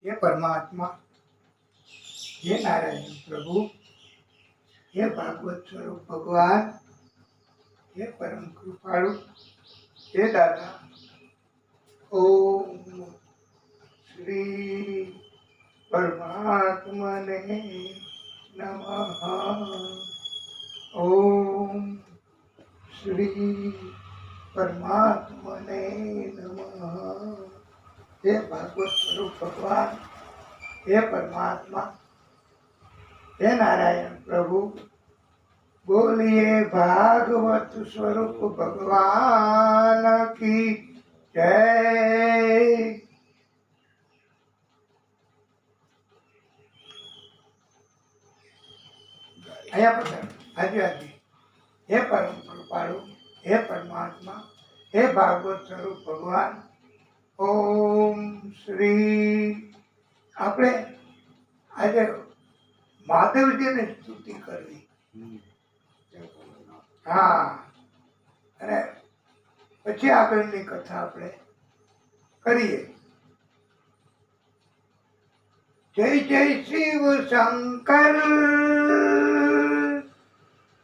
हे परमात्मा, हे नारायण प्रभु, हे भागवत स्वरूप भगवान, हे परम कृपाळु, हे दादा। ओम श्री परमात्मने नमः। ओम श्री परमात्मने नमः। हे भागवत स्वरूप भगवान, हे परमात्मा, हे नारायण प्रभु, बोलिए भागवत स्वरूप भगवान की जय। અહીંયા પધારો। હાજી હાજી। હે પરમ કૃપાળુ, હે પરમાત્મા, હે ભાગવત સ્વરૂપ ભગવાન, ઓમ શ્રી। આપણે આજે મહાદેવજીની સ્તુતિ કરવી। હા, અને પછી આગળની કથા આપણે કરીએ। જય જય શિવ શંકર,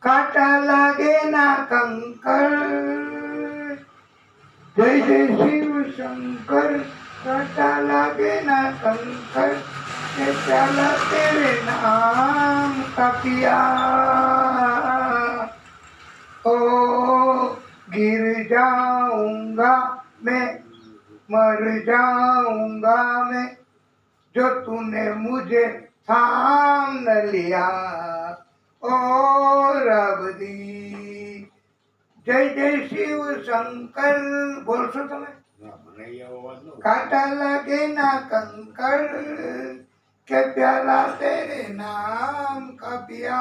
કાંટા લાગે ના કંકર। જય જય શિવ શંકર, कांटा लागे ना कंकर, के प्याला तेरे नाम का पिया। ओ गिर जाऊंगा मैं, मर जाऊंगा मैं, जो तूने मुझे थाम न लिया। ओ रबदी। जय जय शिव शंकर। बोल सो તમે? कांटा लगे ना कंकर, के प्याला तेरे नाम का पिया।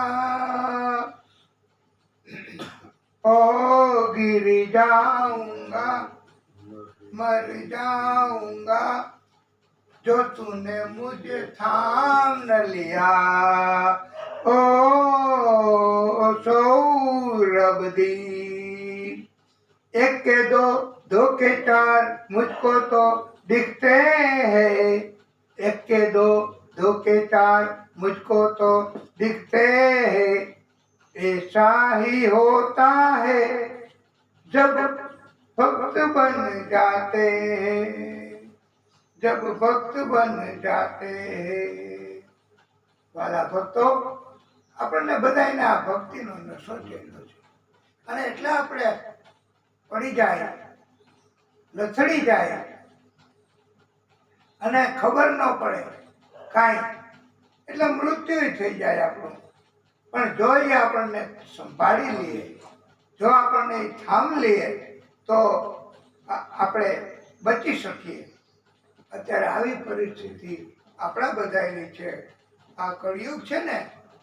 ओ गिर जाऊंगा, मर जाऊंगा, जो तूने मुझे थाम न लिया। ओ सौरभदी। एक के दो, दो के चार, मुझको तो दिखते हैं। एक के दो, दो के चार, मुझको तो दिखते हैं। ऐसा ही होता है जब भक्त बन जाते हैं, जब भक्त बन जाते हैं। વાલા ભક્તો, આપણને બધાને આ ભક્તિનો નશો ચડ્યો છે, અને એટલે આપણે પડી જાય, લથડી જાય, અને ખબર ન પડે કાંઈ, એટલે મૃત્યુ થઈ જાય આપણું। પણ જો એ આપણને સંભાળી લઈએ, જો આપણને થામ લઈએ, તો આપણે બચી શકીએ। અત્યારે આવી પરિસ્થિતિ આપણા બધાની છે। આ કળિયુગ છે ને,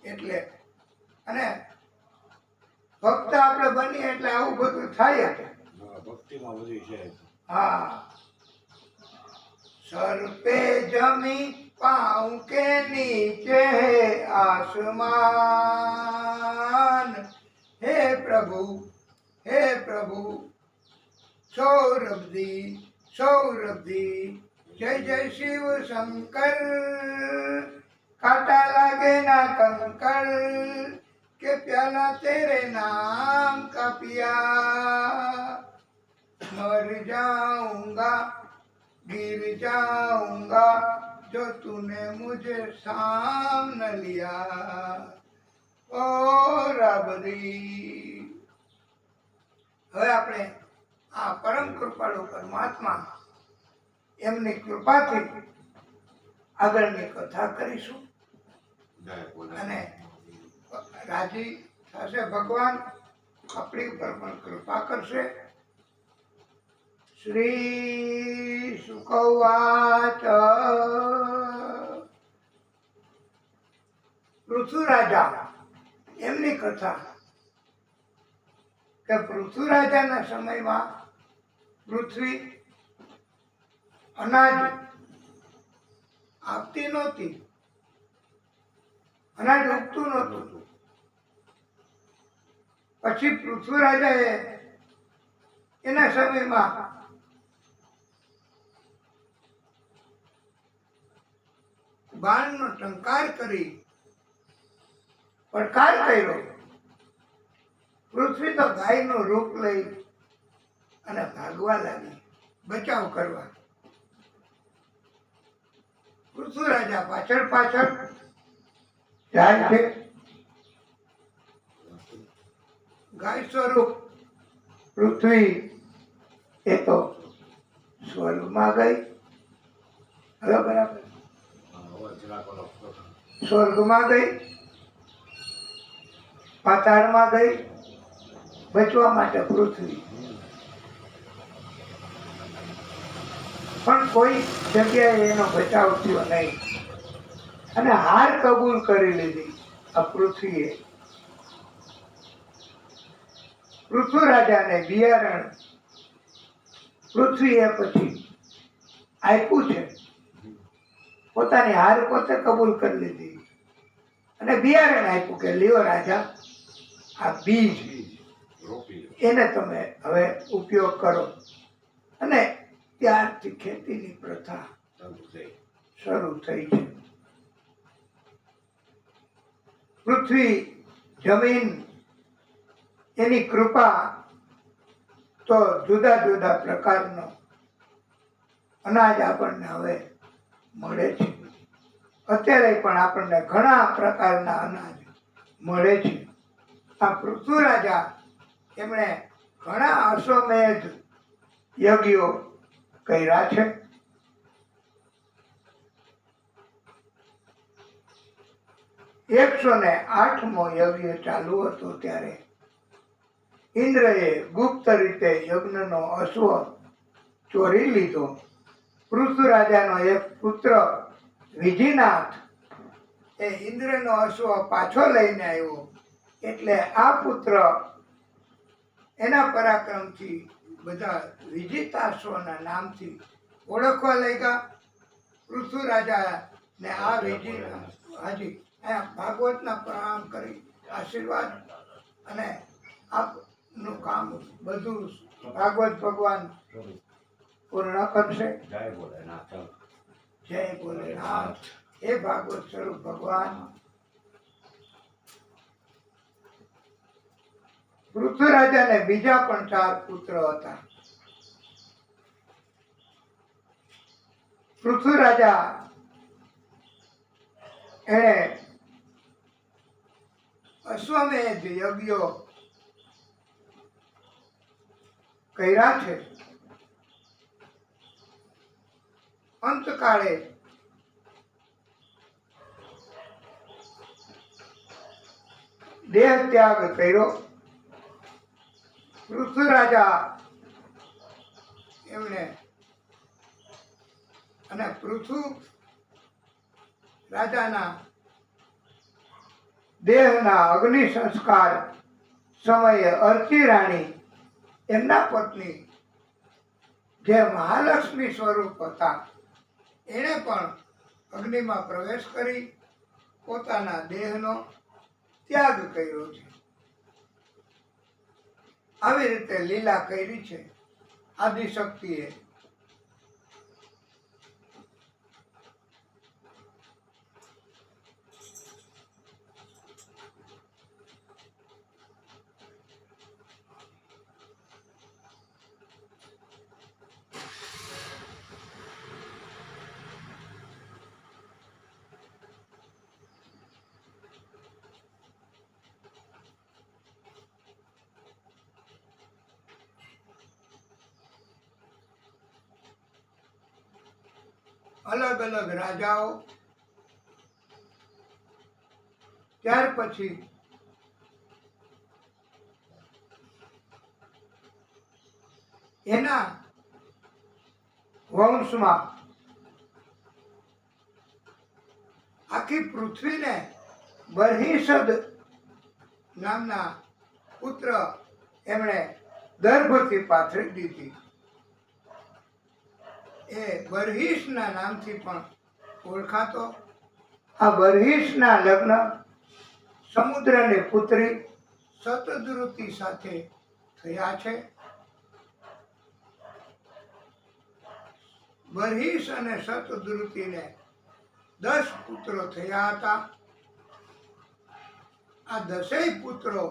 એટલે અને ભક્ત આપણે બનીએ એટલે આવું બધું થાય છે। ભક્તિમાં બધી છે। हाँ, सर पे जमी, पाँव के नीचे है आसमान। हे प्रभु, हे प्रभु, सौरभदी, सौरभदी। जय जय शिव शंकर, कांटा लागे ना कंकर, के प्याला तेरे नाम का पिया। मर जाऊंगा, गिर जाऊंगा, जो तूने मुझे साम न लिया। ओ रबदी। હવે આપણે આ પરમ કૃપાળુ પરમાત્મા એમની કૃપાથી આગળની કથા કરીશું, અને રાજી થશે ભગવાન, આપણી ઉપર પણ કૃપા કરશે। श्री शुक उवाच। પૃથ્વીરાજા એમની કથા કે પૃથ્વીરાજાના સમયમાં પૃથ્વી અનાજ આપતી નહોતી, અનાજ ઉગતું નહોતું। પછી પૃથ્વીરાજાએ એના સમયમાં બાણનો ટંકાર કરી પડકાર કર્યો. પૃથ્વી તો ગાયનું રૂપ લઈ અને ભાગવા લાગી, બચાવ કરવા. પૃથ્વી રાજા પાછળ પાછળ જાય છે. ગાય સ્વરૂપ પૃથ્વી એ તો સ્વર્ગમાં ગઈ. હવે બરાબર, સ્વર્ગમાં ગઈ, પાતાળમાં ગઈ બચવા માટે પૃથ્વી. પણ કોઈ જગ્યાએ એનો બચાવ થયો નહીં અને હાર કબૂલ કરી લીધી આ પૃથ્વીએ. પૃથ્વી રાજાને બિયારણ પૃથ્વીએ પછી આપ્યું છે. પોતાની હાર પોતે કબૂલ કરી લીધી અને બિયારણ આપ્યું કે લ્યો રાજા, આ બીજ એને તમે હવે ઉપયોગ કરો. અને ત્યારથી ખેતીની પ્રથા શરૂ થઈ છે. પૃથ્વી, જમીન, એની કૃપા તો જુદા જુદા પ્રકારનો અનાજ આપણને હવે મળે છે. અત્યારે પણ આપણને ઘણા પ્રકારના અનાજ મળે છે. આ પૃથ્વી રાજા એમણે ઘણા અશ્વમેધ યજ્ઞો કર્યા છે. એકસો ને 8મો યજ્ઞ ચાલુ હતો ત્યારે ઇન્દ્રએ ગુપ્ત રીતે યજ્ઞનો અશ્વ ચોરી લીધો. પૃથ્વી રાજાનો એક પુત્ર વિધિનાથ એ ઇન્દ્રનો અશ્વ પાછો લઈને આવ્યો. એટલે આ પુત્ર એના પરાક્રમથી બધા વિજિતાશ્વના નામથી ઓળખવા લાગ્યા. પૃથ્વી રાજા ને આ હાજી ભાગવતના પ્રણામ કરી આશીર્વાદ, અને આપનું કામ બધું ભાગવત ભગવાન પૂર્ણ કરશે. જય ભોલેનાથ. હે ભાગવત સ્વરૂપ ભગવાન. પૃથ્વી રાજાને બીજા પણ 4 પુત્ર હતા. પૃથ્વી રાજા એણે અશ્વમેધ યજ્ઞો કર્યા છે. અંતકાળે દેહ ત્યાગ કર્યો. પૃથ્વી રાજા એમણે અને પૃથ્વી રાજાના દેહના અગ્નિ સંસ્કાર સમયે અર્ચી રાણી એમના પત્ની જે મહાલક્ષ્મી સ્વરૂપ હતા એણે પણ અગ્નિમાં પ્રવેશ કરી પોતાના દેહનો ત્યાગ કર્યો છે. આવી રીતે લીલા કરી છે આદિશક્તિએ. અલગ અલગ રાજાઓ, ત્યાર પછી એના વંશમાં આખી પૃથ્વીને બરહિષદ નામના પુત્ર એમણે ગર્ભથી પાથરી દીધી. એ બરહિષના નામથી પણ ઓળખાતો. આ બરહિષના લગ્ન સમુદ્રની પુત્રી શતદ્રુતિ સાથે થયા છે. બરહિષ અને શતદ્રુતિને 10 પુત્રો થયા હતા. આ 10 પુત્રો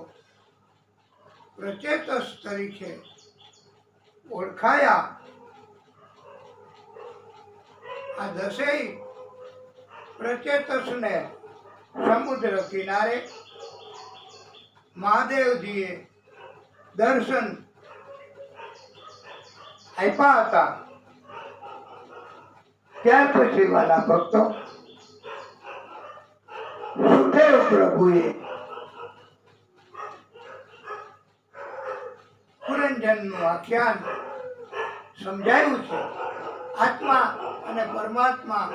પ્રચેતસ તરીકે ઓળખાયા. આ 10 પ્રચેતસને સમુદ્ર કિનારે મહાદેવજીએ દર્શન આપ્યા હતા. ત્યાર પછી વાલા ભક્તો, સુખદેવ પ્રભુએ પુરંજનનું આખ્યાન સમજાયું છે. આત્મા અને પરમાત્મા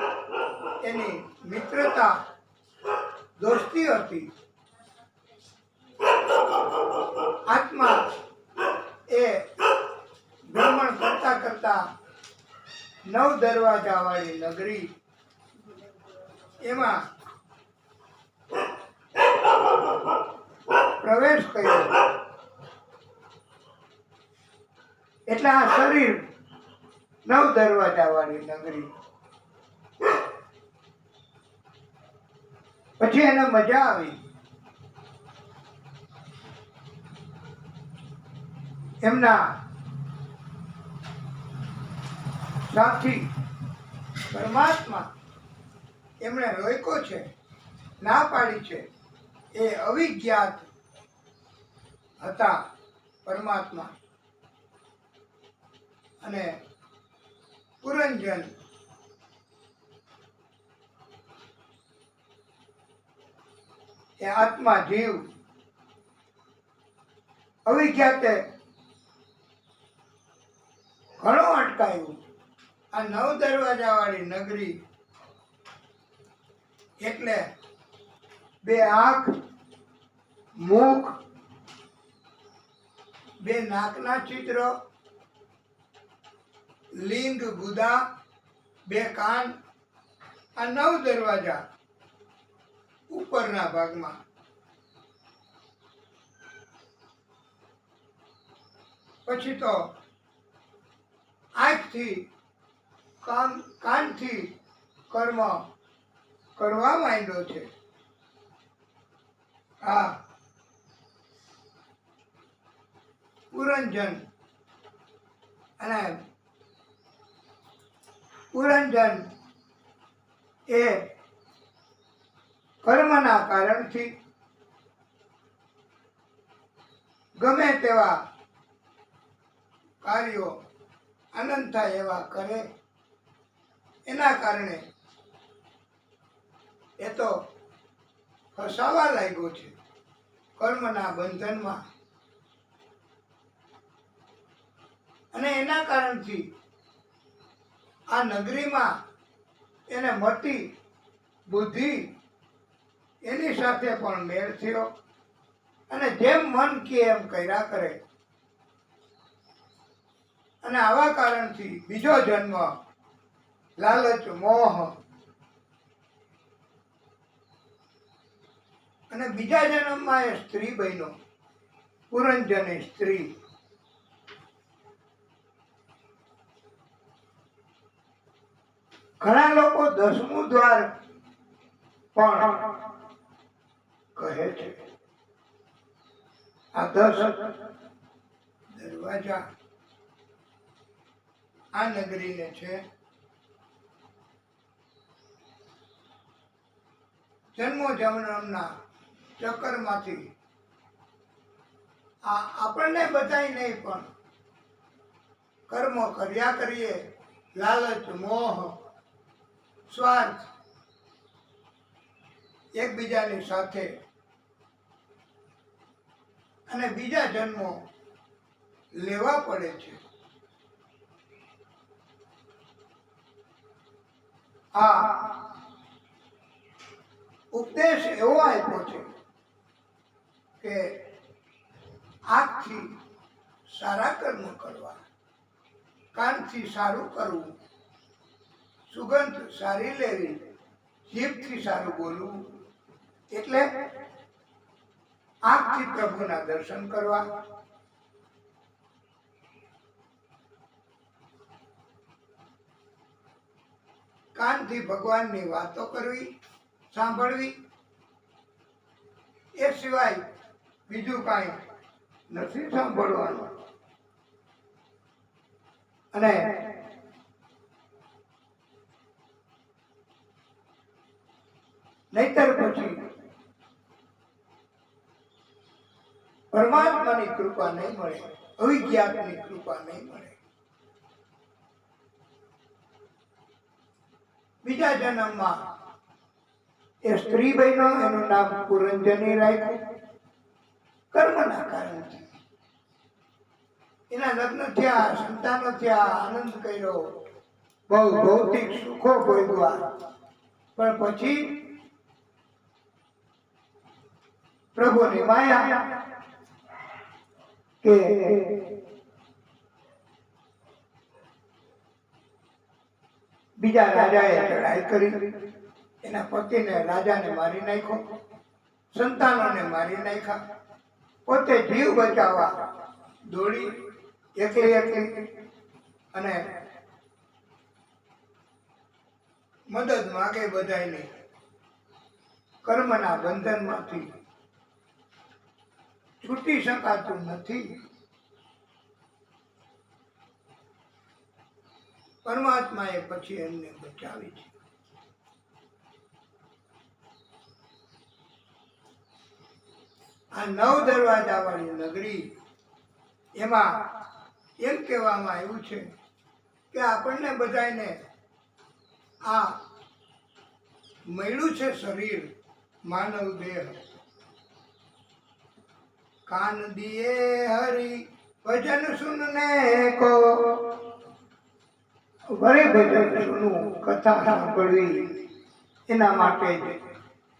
એની મિત્રતા, દોસ્તી હતી. આત્મા એ ભ્રમણ કરતા કરતા 9 દરવાજા વાળી નગરી, એમાં પ્રવેશ કર્યો. એટલે આ શરીર 9 દરવાજા વાળી નગરી. પછી એને મજા આવી. એમના સાથી પરમાત્મા એમણે રોક્યો છે, ના પાડી છે. એ અવિજ્ઞાત હતા પરમાત્મા. અને પુરંજન એ આત્મા જીવ અવિજ્ઞાતે ઘણું અટકાયું. આ 9 દરવાજા વાળી નગરી એટલે 2 આંખ, મુખ, 2 નાકના છિદ્ર, લિંગ, ગુદા, 2 કાન. આ 9 દરવાજા ઉપરના ભાગમાં. પછી તો આંખથી કાનથી કર્મ કરવા માંડ્યો છે. આ પુરંજન અને પુરંજન એ કર્મના કારણથી ગમે તેવા કાર્યો આનંદ થાય એવા કરે. એના કારણે એ તો ફસાવા લાગ્યો છે કર્મના બંધનમાં. અને એના કારણથી આ નગરીમાં એને મતિ, બુદ્ધિ એની સાથે પણ મેળ થયો. અને જેમ મન કે એમ કર્યા કરે. અને આવા કારણથી બીજો જન્મ લાલચ, મોહ, અને બીજા જન્મમાં એ સ્ત્રી બન્યો, પુરંજની સ્ત્રી. ઘણા લોકો 10મું દ્વાર પણ કહે છે. આ 10 દરવાજા આ નગરીને છે. જન્મો જન્મના ચક્કરમાંથી આપણને બધાય નહીં પણ કર્મ કર્યા કરીએ. લાલચ, મોહ, સ્વાર્થ એકબીજાની સાથે. અને બીજા જન્મો લેવા પડે છે. આ ઉપદેશ એવો આપ્યો છે કે આંખથી સારા કર્મ કરવા, કાનથી સારું કરવું, સુગંધ સારી લેવી, જીભથી સારું બોલવું. એટલે આંખથી પ્રભુના દર્શન કરવા, કાનથી ભગવાનની વાતો કરવી, સાંભળવી, એ સિવાય બીજું કાંઈ નથી સાંભળવાનું. અને નહીતર પછી પરમાત્માની કૃપા નહીં મળે, અવિજ્ઞાતની કૃપા નહીં મળે. બીજા જન્મમાં એ સ્ત્રી બહેનો, એનું નામ પુરંજની રાખ્યું કર્મના કારણથી. એના લગ્ન થયા, સંતાનો થયા, આનંદ કર્યો, બહુ ભૌતિક સુખો ભોગવ્યા. પણ પછી પ્રભુની માયા કે બીજા રાજાએ ચડાઈ કરી, એના પતિને રાજાને મારી નાખ્યો, સંતાનોને મારી નાખ્યા, પોતે જીવ બચાવવા દોડી એકલી અને મદદ માગે બધાયની. કર્મના બંધનમાંથી છૂટી શકાતું નથી. પરમાત્માએ પછી એમને બચાવી છે. આ 9 દરવાજા વાળી નગરી, એમાં એમ કહેવામાં આવ્યું છે કે આપણને બધાને આ મળ્યું છે શરીર, માનવ દેહ. કાન દિએ હરી ભજન સુનને કો, વરે ભજન સુનું, કથા સાંભળવી, એના માટે જ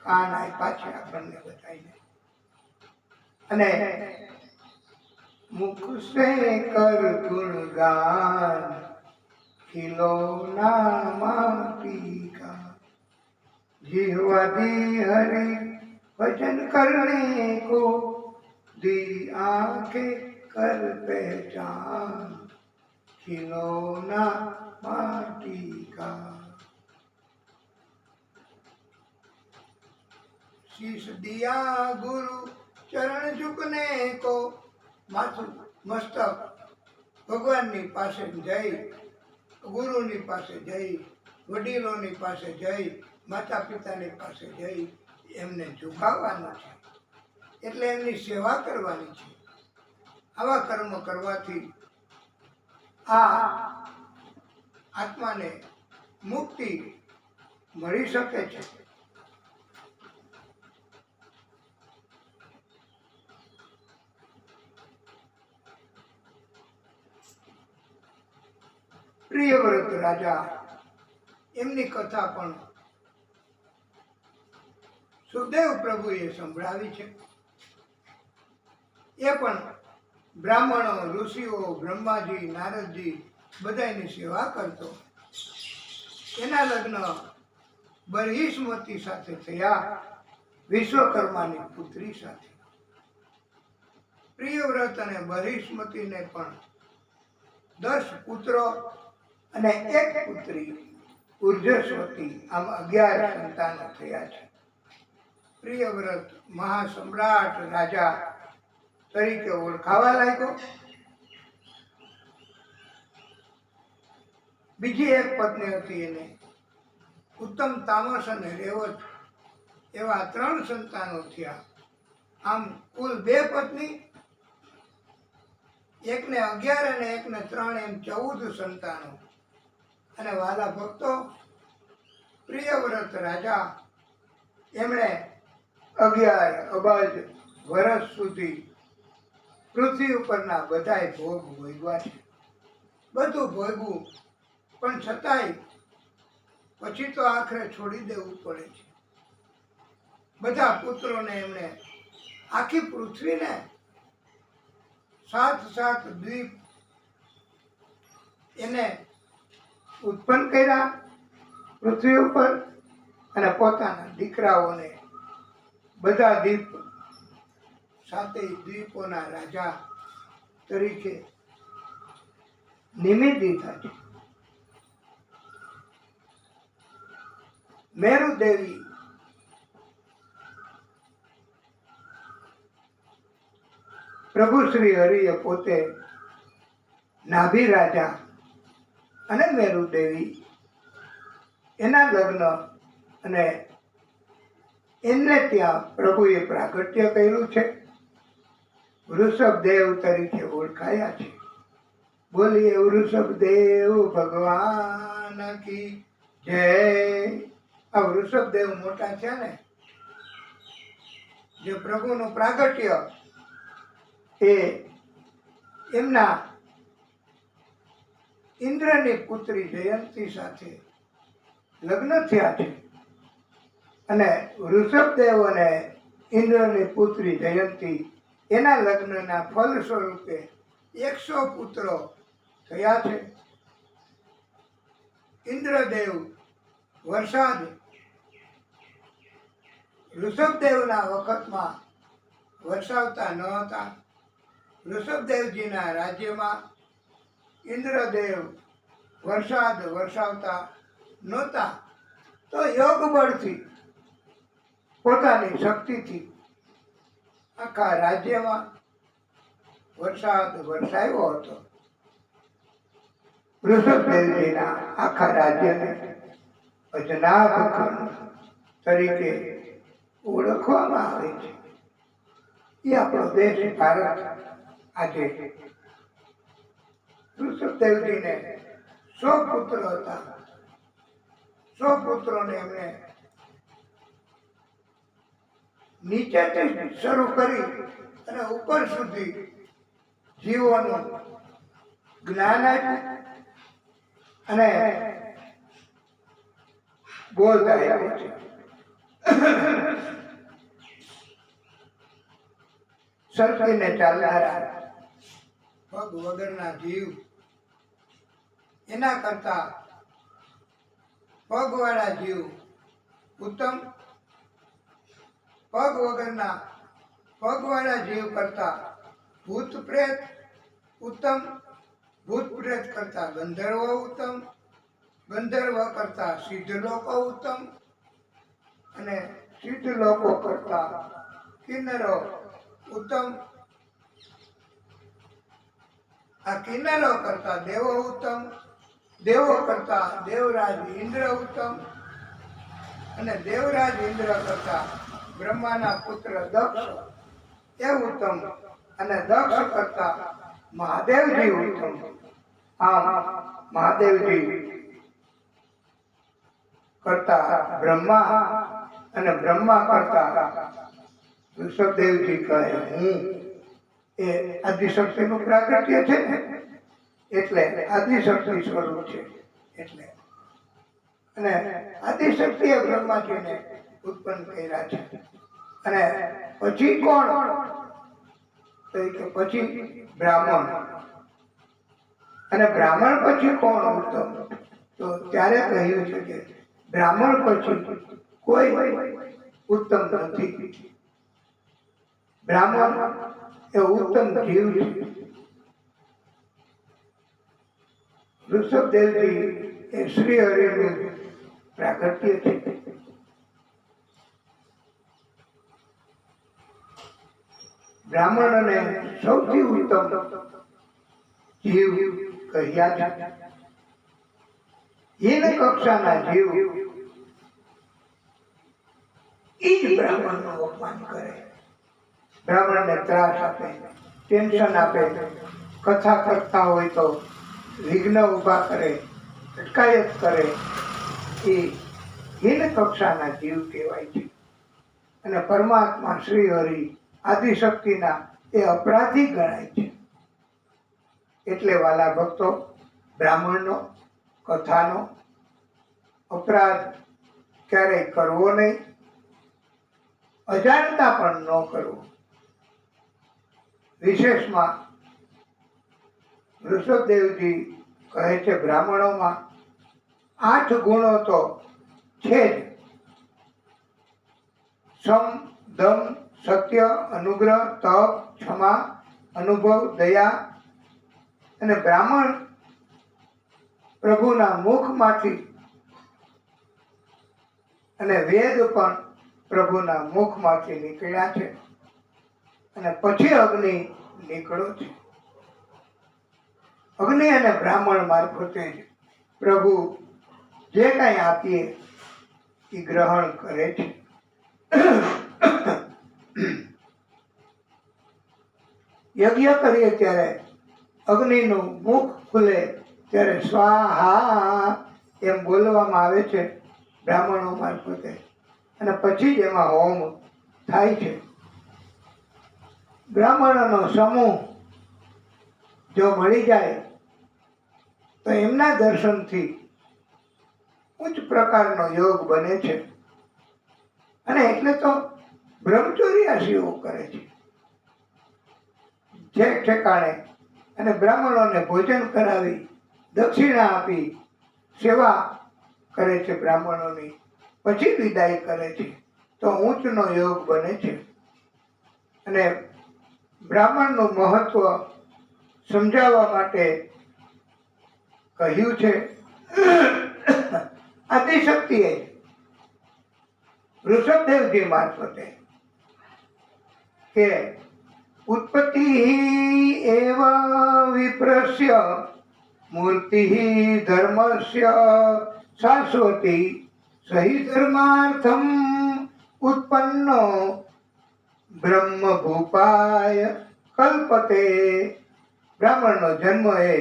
કાન આપ્યા છે આપણને બધાને. અને મુખ સે કર ગુણગાન, ખિલોના માટી કા, જીહવા દી હરી भजन करने को, दी आंखें कर पहचान, खिलौना माटी का. शीश दिया गुरु चरण झुकने को, माथું મસ્તક ભગવાનની પાસે જઈ, ગુરુની પાસે જઈ, વડીલોની પાસે જઈ, માતા પિતાની પાસે જઈ એમને ઝુકાવવાનું છે. એટલે એમની સેવા કરવાની છે. આવા કર્મ કરવાથી આ આત્માને મુક્તિ મળી શકે છે. પ્રિયવ્રત રાજા, એમની કથા પણ સુખદેવ પ્રભુએ સંભળાવી છે. એ પણ બ્રાહ્મણો, ઋષિઓ, બ્રહ્માજી, નારદજી બધાની સેવા કરતો. એના લગ્ન બરહિષ્મતી સાથે થયા, વિશ્વકર્માની પુત્રી સાથે. પ્રિયવ્રત અને બરહિષ્મતીને પણ 10 પુત્રો અને 1 પુત્રી ઉર્જસ્વતી, આમ 11 સંતાનો થયા છે. પ્રિયવ્રત મહાસમ્રાટ રાજા તરીકે ઓળખાવા લાગ્યો. બીજી 1 પત્ની હતી એને. ઉત્તમ, તામસ અને રેવત એવા 3 સંતાનો થયા. આમ કુલ 2 પત્ની, એકને 11 અને એકને 3, એમ 14 સંતાનો. અને વાલા ભક્તો, પ્રિયવ્રત રાજા એમણે 11 અબજ વર્ષ સુધી પૃથ્વી ઉપરના બધાય ભોગ ભોગવ્યા છે. બધું ભોગવું, પણ છતાંય પછી તો આખરે છોડી દેવું પડે છે. બધા પુત્રોને એમણે આખી પૃથ્વીને 7 દ્વીપ એને ઉત્પન્ન કર્યા પૃથ્વી ઉપર, અને પોતાના દીકરાઓને બધા દ્વીપ 7 દ્વીપોના રાજા તરીકે નિમિત્ત દીધા છે. મેરુદેવી પ્રભુ શ્રી હરિએ પોતે નાભી રાજા અને મેરુદેવી એના લગ્ન અને એમને ત્યાં પ્રભુએ પ્રાગટ્ય કર્યું છે. વૃષભદેવ તરીકે ઓળખાયા છે. બોલીએ વૃષભદેવ ભગવાન કી જય. આ વૃષભદેવ મોટા છે ને, જે પ્રભુનું પ્રાગટ્ય એ એમના ઇન્દ્રની પુત્રી જયંતી સાથે લગ્ન થયા છે. અને વૃષભદેવ અને ઇન્દ્રની પુત્રી જયંતી એના લગ્નના ફલ સ્વરૂપે 100 પુત્રો થયા છે. ઇન્દ્રદેવ વરસાદ ઋષભદેવના વખતમાં વરસાવતા ન હતા. ઋષભદેવજીના રાજ્યમાં ઇન્દ્રદેવ વરસાદ વરસાવતા નહોતા. તો યોગ બળથી પોતાની શક્તિથી આખા રાજ્યમાં વરસાદ વરસાવ્યો હતો. વૃષભદેવજીના આખા રાજ્યને અજનાભ ખંડ તરીકે ઓળખવામાં આવે છે. એ આપણો દેશ ભારત આજે વૃષભદેવજીને 100 પુત્ર હતા. 100 પુત્રોને એમણે નીચેથી શરૂ કરી અને ઉપર સુધી જીવોનું જ્ઞાન આપ્યું અને બોધ આપ્યો છે. સરકીને ચાલનારા પગ વગરના જીવ એના કરતા પગવાળા જીવ ઉત્તમ. પગ વગરના પગવાળા જીવ કરતા ભૂત પ્રેત ઉત્તમ. ભૂત પ્રેત કરતા ગંધર્વ ઉત્તમ. ગંધર્વ કરતા સિદ્ધ લોકો ઉત્તમ. અને સિદ્ધ લોકો કરતા કિન્નરો ઉત્તમ. આ કિન્નરો કરતા દેવો ઉત્તમ. દેવો કરતા દેવરાજ ઇન્દ્ર ઉત્તમ. અને દેવરાજ ઇન્દ્ર કરતા બ્રહ્માના પુત્ર દક્ષ એ ઉત્તમ. અને દક્ષ કરતા મહાદેવજી ઉત્તમ. આમ મહાદેવજી કરતા બ્રહ્મા અને બ્રહ્મા કરતા ઋષભદેવજી કહે હું એ આદિશક્તિનું પ્રાગટ્ય છે ને, એટલે આદિશક્તિ સ્વરૂપ છે. એટલે અને આદિશક્તિએ બ્રહ્માજીને ઉત્પન્ન કર્યા છે. અને પછી કોણ? તો કે પછી બ્રાહ્મણ. અને બ્રાહ્મણ પછી કોણ ઉત્તમ? તો ત્યારે કહ્યું છે કે બ્રાહ્મણ પછી કોઈ ઉત્તમ નથી. બ્રાહ્મણ એ ઉત્તમ જીવ છે. ઋષભદેવજી એ શ્રી હરિનું પ્રાગટ્ય છે. બ્રાહ્મણને સૌથી ઉત્તમ જીવ કહ્યા છે. હીન કક્ષાના જીવ એ જ બ્રાહ્મણનું અપમાન કરે, બ્રાહ્મણને ત્રાસ આપે, ટેન્શન આપે, કથા કરતા હોય તો વિઘ્ન ઊભા કરે, અટકાયત કરે, એ હીન કક્ષાના જીવ કહેવાય છે. અને પરમાત્મા શ્રી હરિ આદિશક્તિના એ અપરાધી ગણાય છે. એટલે વાલા ભક્તો, બ્રાહ્મણનો કથાનો અપરાધ ક્યારેય કરવો નહીં, અજાણતા પણ ન કરવો. વિશેષમાં ઋષભદેવજી કહે છે બ્રાહ્મણોમાં 8 ગુણો તો છે જ. સમ, દમ, સત્ય, અનુગ્રહ, તપ, ક્ષમા, અનુભવ, દયા. અને બ્રાહ્મણ પ્રભુના મુખમાંથી અને વેદ પણ પ્રભુના મુખમાંથી નીકળ્યા છે અને પછી અગ્નિ નીકળ્યો છે. અગ્નિ અને બ્રાહ્મણ મારફતે જ પ્રભુ જે કંઈ આપીએ એ ગ્રહણ કરે છે. યજ્ઞ કરીએ ત્યારે અગ્નિનું મુખ ખુલે ત્યારે સ્વાહા એમ બોલવામાં આવે છે બ્રાહ્મણો મારફતે, અને પછી જ એમાં હોમ થાય છે. બ્રાહ્મણોનો સમૂહ જો મળી જાય તો એમના દર્શનથી ઉચ્ચ પ્રકારનો યોગ બને છે, અને એટલે તો બ્રહ્મચર્યાસીઓ કરે છે જે ઠેકાણે, અને બ્રાહ્મણોને ભોજન કરાવી દક્ષિણા આપી સેવા કરે છે બ્રાહ્મણોની, પછી વિદાય કરે છે તો ઊંચનો યોગ બને છે. અને બ્રાહ્મણનું મહત્વ સમજાવવા માટે કહ્યું છે આદિશક્તિએ ઋષભદેવજી મારફતે કે ઉત્પત્તિ એવ વિપ્રસ્ય મૂર્તિ ધર્મસ્ય શાશ્વતી સહી ધર્માર્થમ ઉત્પન્નો બ્રહ્મ ભૂપાય કલ્પતે. બ્રાહ્મણનો જન્મ એ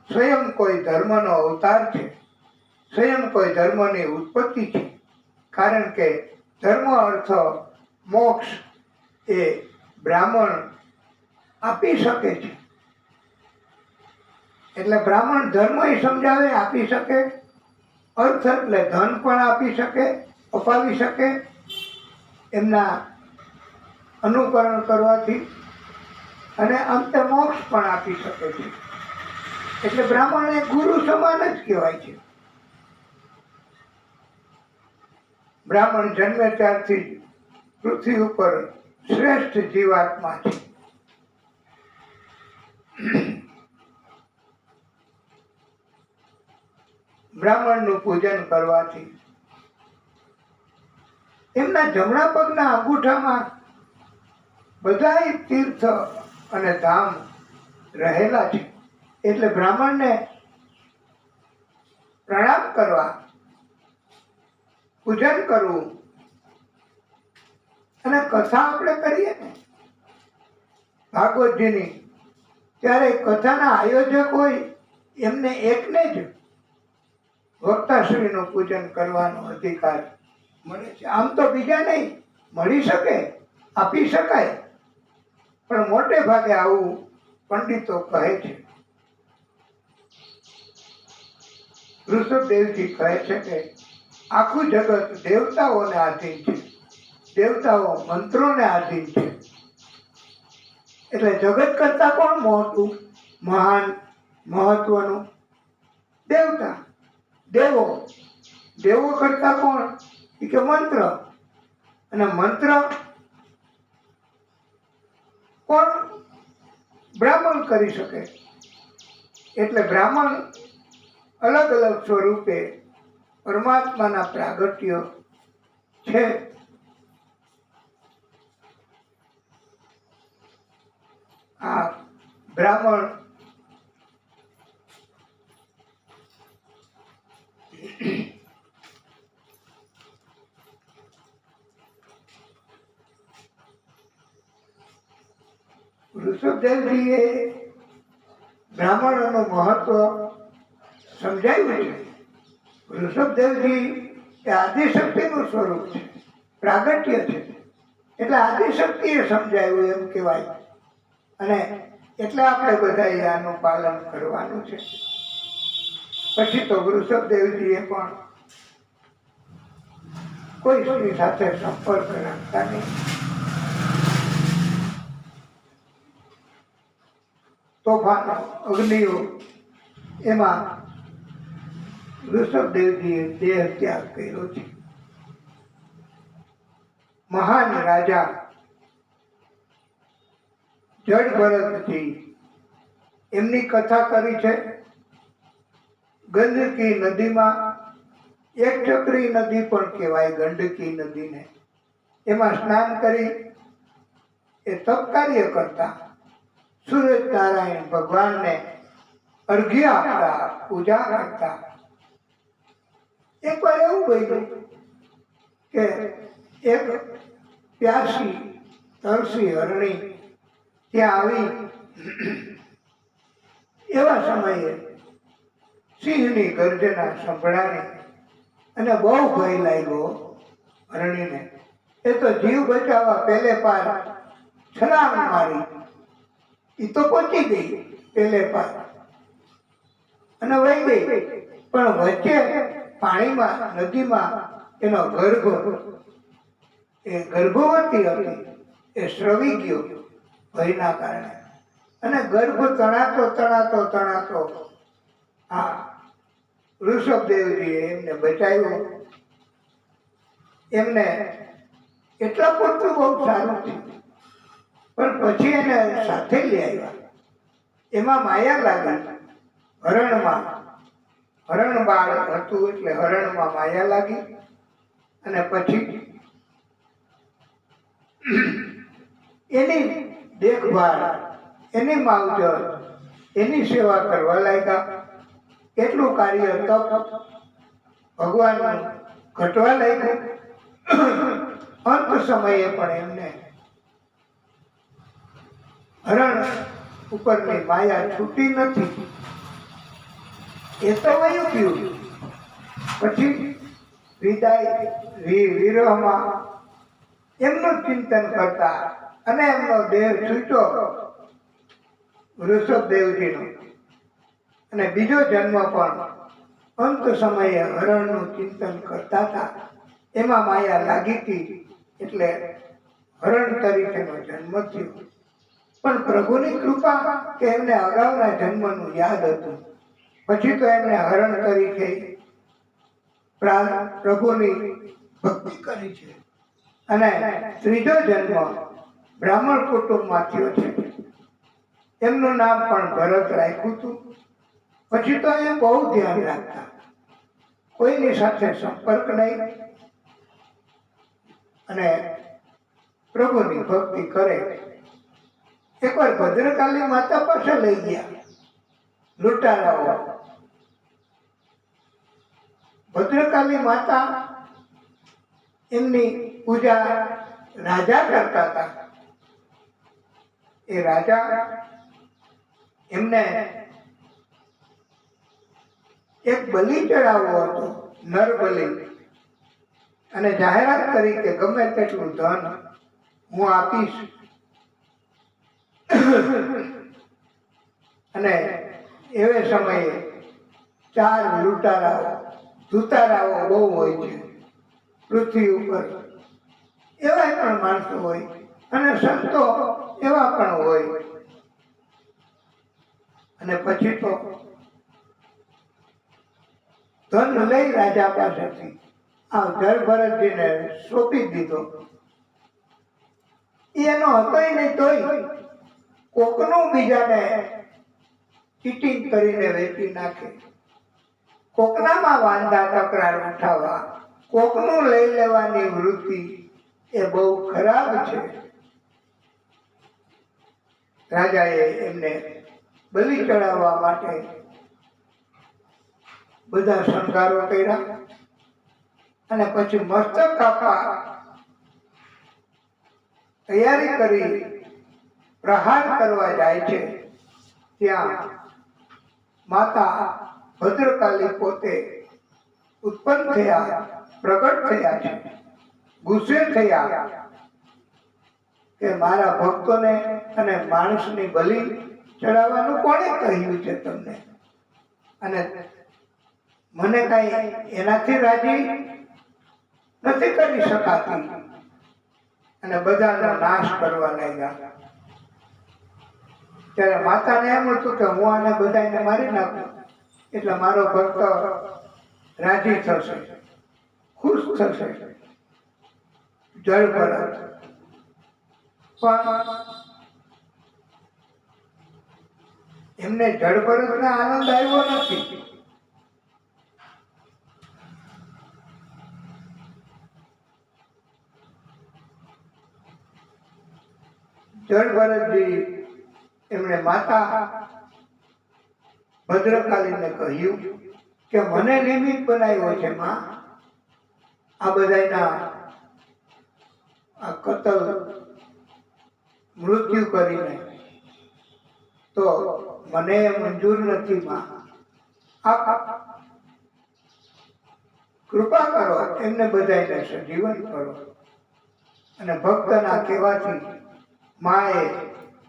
સ્વયં કોઈ ધર્મનો અવતાર છે, સ્વયં કોઈ ધર્મની ઉત્પત્તિ છે, કારણ કે ધર્મ અર્થ મોક્ષ એ બ્રાહ્મણ આપી શકે છે. એટલે બ્રાહ્મણ ધર્મ સમજાવે, આપી શકે, અર્થ એટલે ધન પણ આપી શકે, અપાવી શકે એમના અનુકરણ કરવાથી, અને અંતે મોક્ષ પણ આપી શકે છે. એટલે બ્રાહ્મણ એ ગુરુ સમાન જ કહેવાય છે. બ્રાહ્મણ જન્મે ત્યારથી જ પૃથ્વી ઉપર શ્રેષ્ઠ જીવાત્મા છે. બ્રાહ્મણનું પૂજન કરવાથી એમના જમણા પગના અંગૂઠામાં બધાય તીર્થ અને ધામ રહેલા છે. એટલે બ્રાહ્મણને પ્રણામ કરવા, પૂજન કરવું, અને કથા આપણે કરીએ ને ભાગવતજીની, ત્યારે કથાના આયોજક હોય એમને એકને જ વક્તાશ્રીનું પૂજન કરવાનો અધિકાર મળે છે. આમ તો બીજા નહીં મળી શકે, આપી શકાય, પણ મોટે ભાગે આવું પંડિતો કહે છે. ઋષભદેવજી કહે છે કે આખું જગત દેવતાઓને આધીન છે, દેવતાઓ મંત્રોને આધીન છે. એટલે જગત કરતા કોણ મોટું, મહાન, મહત્વનું? દેવતા, દેવો. દેવો કરતા કોણ? કે મંત્ર. અને મંત્ર કોણ? બ્રાહ્મણ કરી શકે. એટલે બ્રાહ્મણ અલગ અલગ સ્વરૂપે પરમાત્માના પ્રાગટ્ય છે. આ બ્રાહ્મણ ઋષભદેવજીએ બ્રાહ્મણોનું મહત્વ સમજાવ્યું છે. ઋષભદેવજી એ આદિશક્તિનું સ્વરૂપ છે, પ્રાગટ્ય છે. એટલે આદિશક્તિએ સમજાવ્યું એમ કહેવાય. અને એટલે આપણે બધાએ આનું પાલન કરવાનું છે. પછી તો વૃષભદેવજીએ પણ કોઈ સ્ત્રી સાથે સંપર્ક રાખતા નહીં. તોફાનો, અગ્નિઓ, એમાં ઋષભદેવજીએ દેહ ત્યાગ કર્યો છે. મહાન રાજા જડ ભરતજી એમની કથા કરી છે. ગંદકી નદીમાં એક ચક્રી નદી પણ કહેવાય ગંડકી નદીને. એમાં સ્નાન કરી એ તપ કાર્ય કરતા, સૂરજ નારાયણ ભગવાનને અર્ઘ્ય આપતા, પૂજા કરતા. એકવાર એવું બન્યું કે એક પ્યાસી તરસી હરણી ત્યાં આવી. એવા સમયે સિંહની ગર્જના સંભળાવી અને બહુ ભય લાગ્યો હરણીને. એ તો જીવ બચાવવા પહેલે પાર છલાંગ મારી. એ તો પહોંચી ગઈ પહેલે પાર અને વહી ગઈ, પણ વચ્ચે પાણીમાં નદીમાં એનો ગર્ભ, એ ગર્ભવતી હતી, એ શ્રવી ગયો ભયના કારણે. અને ગર્ભ તણાતો તણાતો તણાતો આ ઋષભદેવજીએ એમને બચાવ્યો. એમને એટલા પૂરતું બહુ સારું થયું, પણ પછી એને સાથે લઈ આવ્યા. એમાં માયા લાગી હરણમાં. હરણ બાળ હતું એટલે હરણમાં માયા લાગી. અને પછી એની દેખભાળ, એની માવજત, એની સેવા કરવા લાગ્યા. એટલું કાર્ય તપ ભગવાન ઘટવા લાગ્યું. અંત સમયે પણ એમને હરણ ઉપરની માયા છૂટી નથી. એ તો વયું ગયું. પછી વિદાય વિરહમાં એમનું ચિંતન કરતા અને એમનો દેહ છૂટ્યો ઋષભદેવજીનો. અને બીજો જન્મ પણ અંત સમયે હરણનું ચિંતન કરતા હતા. એમાં માયા લાગી હતી એટલે હરણ તરીકેનો જન્મ થયો. પણ પ્રભુની કૃપા કે એમને અગાઉના જન્મનું યાદ હતું. પછી તો એમને હરણ તરીકે પ્રભુની ભક્તિ કરી છે. અને ત્રીજો જન્મ બ્રાહ્મણ કુટુંબમાં થયો છે. એમનું નામ પણ ભરત રાખ્યું હતું. પછી તો એ બહુ ધ્યાન રાખતા, કોઈની સાથે સંપર્ક નહીં અને પ્રભુની ભક્તિ કરે. એકવાર ભદ્રકાલી માતા પાસે લઈ ગયા લૂંટારાઓ. ભદ્રકાલી માતા એમની પૂજા રાજા કરતા હતા. એ રાજા એમને એક બલિ ચડાવવો હતો, નર બલિ. અને જાહેરાત કરી કે ગમે તેટલું ધન હું આપીશ. અને એવે સમયે 4 લૂંટારાઓ, ધુતારાઓ બહુ હોય છે પૃથ્વી ઉપર. એવા પણ માણસો હોય અને સંતો એવા પણ હોય. અને પછી તો ધન લઈ રાજા પાસેથી આ જળ ભરતજીને સોંપી દીધો. એનો હતો નહીં તોય કોકનું બીજાને ચીટિંગ કરીને વેચી નાખે, કોકનામાં વાંધા તકરાર ઉઠાવવા, કોકનું લઈ લેવાની વૃત્તિ એ બહુ ખરાબ છે. રાજાએ એમને બલિ ચડાવવા માટે બધા શણગારો કર્યા. અને પછી મસ્તક કાપવા તૈયારી કરી પ્રહાર કરવા જાય છે. ત્યાં માતા ભદ્રકાલી પોતે ઉત્પન્ન થયા, પ્રગટ થયા છે. ગુસ્સે થયા કે મારા ભક્તોને અને માણસની બલિ ચડાવવાનું કોણે કહ્યું છે તમને? અને મને કઈ એનાથી રાજી નથી કરી શકાતી. અને બધાનો નાશ કરવા લાગ્યા. ત્યારે માતાને એમ હતું કે હું આને બધાને મારી નાખું એટલે મારો ભક્ત રાજી થશે, ખુશ થશે. જળ ભરત પણ એમને જળ ભરતને આનંદ આવ્યો નથી. જળ ભરતજી એમણે માતા ભદ્રકાલીને કહ્યું કે મને નિમિત્ત બનાવ્યો છે માં આ બધાના આ કતલ મૃત્યુ કરીને, તો મને મંજૂર નથી માં, આપ કૃપા કરો એમને બધાને સજીવન કરો. અને ભક્તના કહેવાથી માએ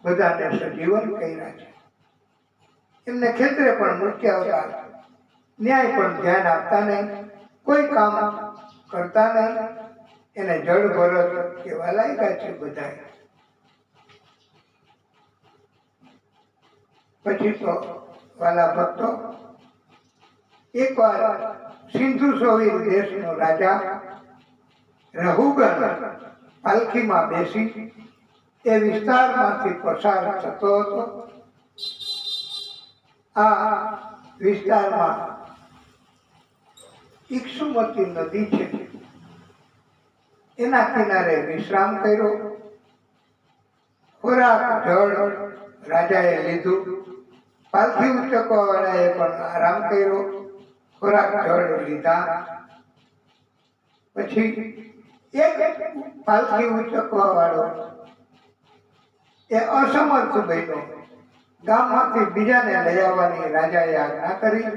બધાને સજીવન કર્યા છે. એમને ખેતરે પણ મૂક્યા હતા, ન્યાય પણ ધ્યાન આપતા નહીં, કોઈ કામ કરતા નહીં. એને જળ ભરત કેવા લાગ્યા છે બધા. પછી તો વાલા ભક્તો, એકવાર સિંધુ સોવીર દેશનો રાજા રહુગણ પાલખીમાં બેસી એ વિસ્તારમાંથી પસાર થતો હતો. આ વિસ્તારમાં ઇક્ષુમતી નદી છે, એના કિનારે વિશ્રામ કર્યો. ખોરાક જળ રાજાએ લીધું, પાલખી ઉચકવા વાળાએ પણ આરામ કર્યો, ખોરાક જળ લીધા. પછી એક પાલખી ઉચકવા વાળો એ અસમર્થ બન્યો. ગામમાંથી બીજાને લઈ આવવાની રાજાએ આજ્ઞા કરી.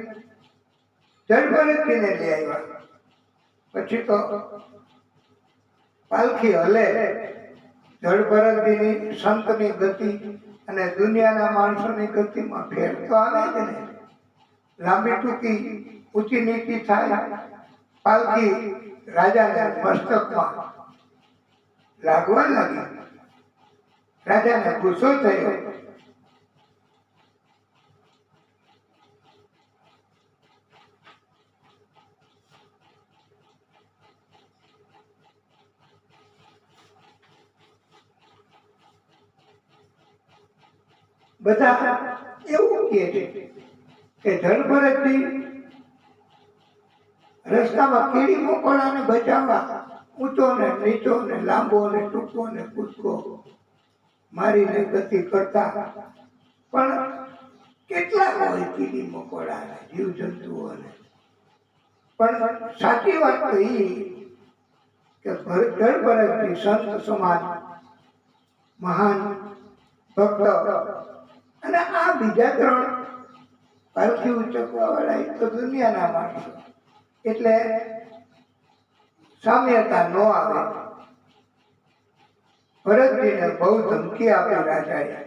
જળભરતજીને લઈ આવ્યા. પછી તો પાલખી હલે. જળભરતજીની સંતની ગતિ અને દુનિયાના માણસોની ગતિમાં ફેર તો આવે જ ને. લાંબી ટૂંકી ઊંચી નીચી થાય. પાલખી રાજાને મસ્તકમાં લાગવા લાગી. રાજાને ગુસ્સો થયો. બધા એવું કહે છે કે જળભરતજી રસ્તામાં કીડી મકોડાને બચાવવા ઊંચો ને નીચો ને લાંબો ને ટૂંકો ને કૂદકો મારીને ગતિ કરતા. પણ કેટલા હોય કીડી મકોડા જીવ જંતુઓને. પણ સાચી વાત તો એ કે જળભરતજી સંત સમાન મહાન ભક્ત અને આ બીજા ત્રણ પાલખી ઉચકવા વાળા તો દુનિયાના માણસો, એટલે સામ્યતા ન આવે. ભરતજીને બહુ ધમકી આપી રાજાએ.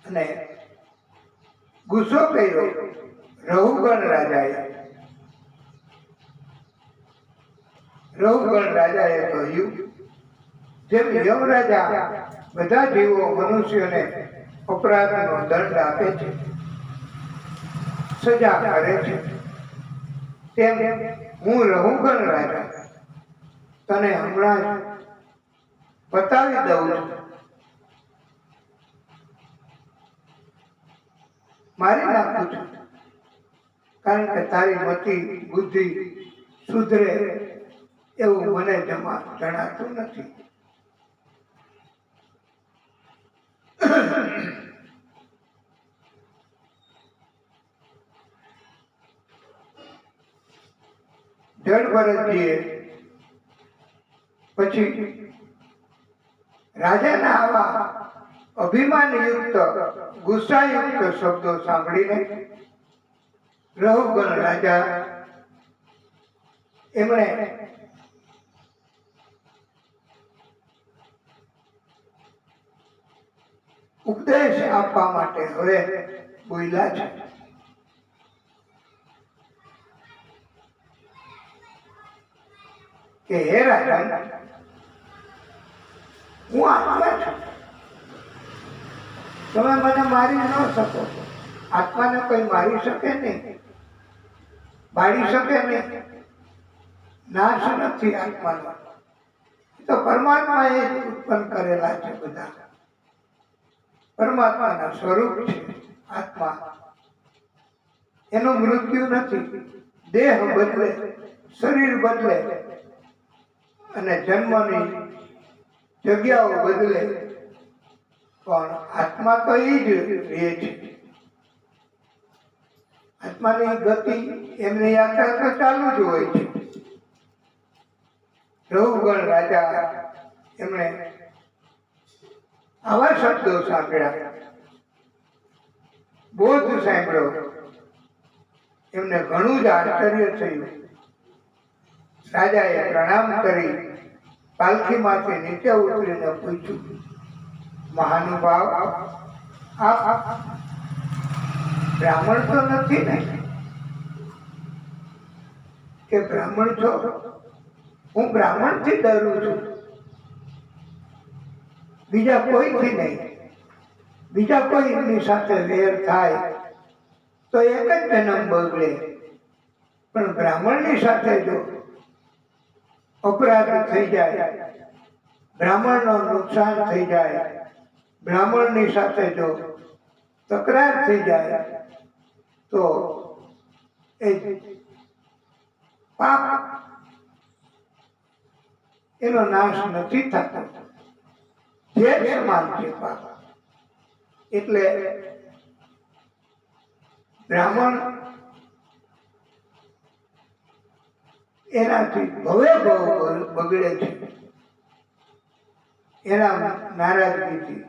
અને ગુસ્સો કર્યો રહુગણ રાજાએ. રહુગણ રાજાએ કહ્યું, જેમ યમરાજા બધા જીવો મનુષ્યોને અપરાધનો દંડ આપે છે, સજા કરે છે, તેમ હું રહુગણ રાજા તને હમણાં જ બતાવી દઉં છું. મારી નાખું છું, કારણ કે તારી મતિ બુદ્ધિ સુધરે એવું મને જણાતું નથી. જળભરતજીએ પછી રાજાના આવા અભિમાનયુક્ત ગુસ્સાયુક્ત શબ્દો સાંભળીને રહુગણ રાજા એમણે ઉપદેશ આપવા માટે હવે બોલ્યા છે. કે હે રાજા, હું આત્મા છું, તમે મને મારી ન શકો. આત્માને કોઈ મારી શકે નહીં, બાળી શકે નહીં. નાશ નથી આત્માનો, તો પરમાત્મા એ ઉત્પન્ન કરેલા છે. બધા પરમાત્માના સ્વરૂપ છે આત્મા. એનું મૃત્યુ નથી, દેહ બદલે શરીર બદલે અને જન્મની જગ્યાઓ બદલે, પણ આત્મા તો એ જ રહે છે. આત્માની ગતિ એમની યાત્રા તો ચાલુ જ હોય છે. રઘુગણ રાજા એમણે આવા શબ્દો સાંભળ્યા, બોધ સાંભળ્યો, એમને ઘણું જ આશ્ચર્ય થયું. રાજાએ પ્રણામ કરી પાલખીમાંથી નીચે ઉતરીને પૂછ્યું, મહાનુભાવ, આપ બ્રાહ્મણ તો નથી ને? કે બ્રાહ્મણ છો? હું બ્રાહ્મણથી ડરું છું, બીજા કોઈથી નહીં. બીજા કોઈ એમની સાથે વેર થાય તો એક જ જન્મ બગડે, પણ બ્રાહ્મણની સાથે જો અપરાધ થઈ જાય, બ્રાહ્મણનો નુકસાન થઈ જાય, બ્રાહ્મણની સાથે જો તકરાર થઈ જાય તો એ પાપ એનો નાશ નથી થતો, જે સમાન છે પાપ. એટલે બ્રાહ્મણ એનાથી ભવે ભવ બગડે છે, એના નારાજગીથી.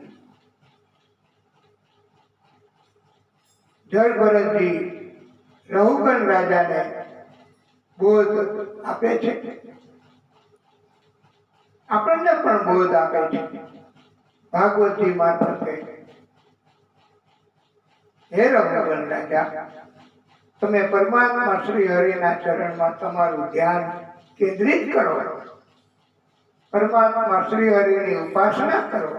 જળ ભરતજી રઘુગણ રાજાને બોધ આપે છે, આપણને પણ બોધ આપે છે ભાગવતજી મારફતે. હે રઘુગણ રાજા, તમે પરમાત્મા શ્રી હરિના ચરણમાં તમારું ધ્યાન કેન્દ્રિત કરો, પરમાત્મા શ્રી હરિની ઉપાસના કરો,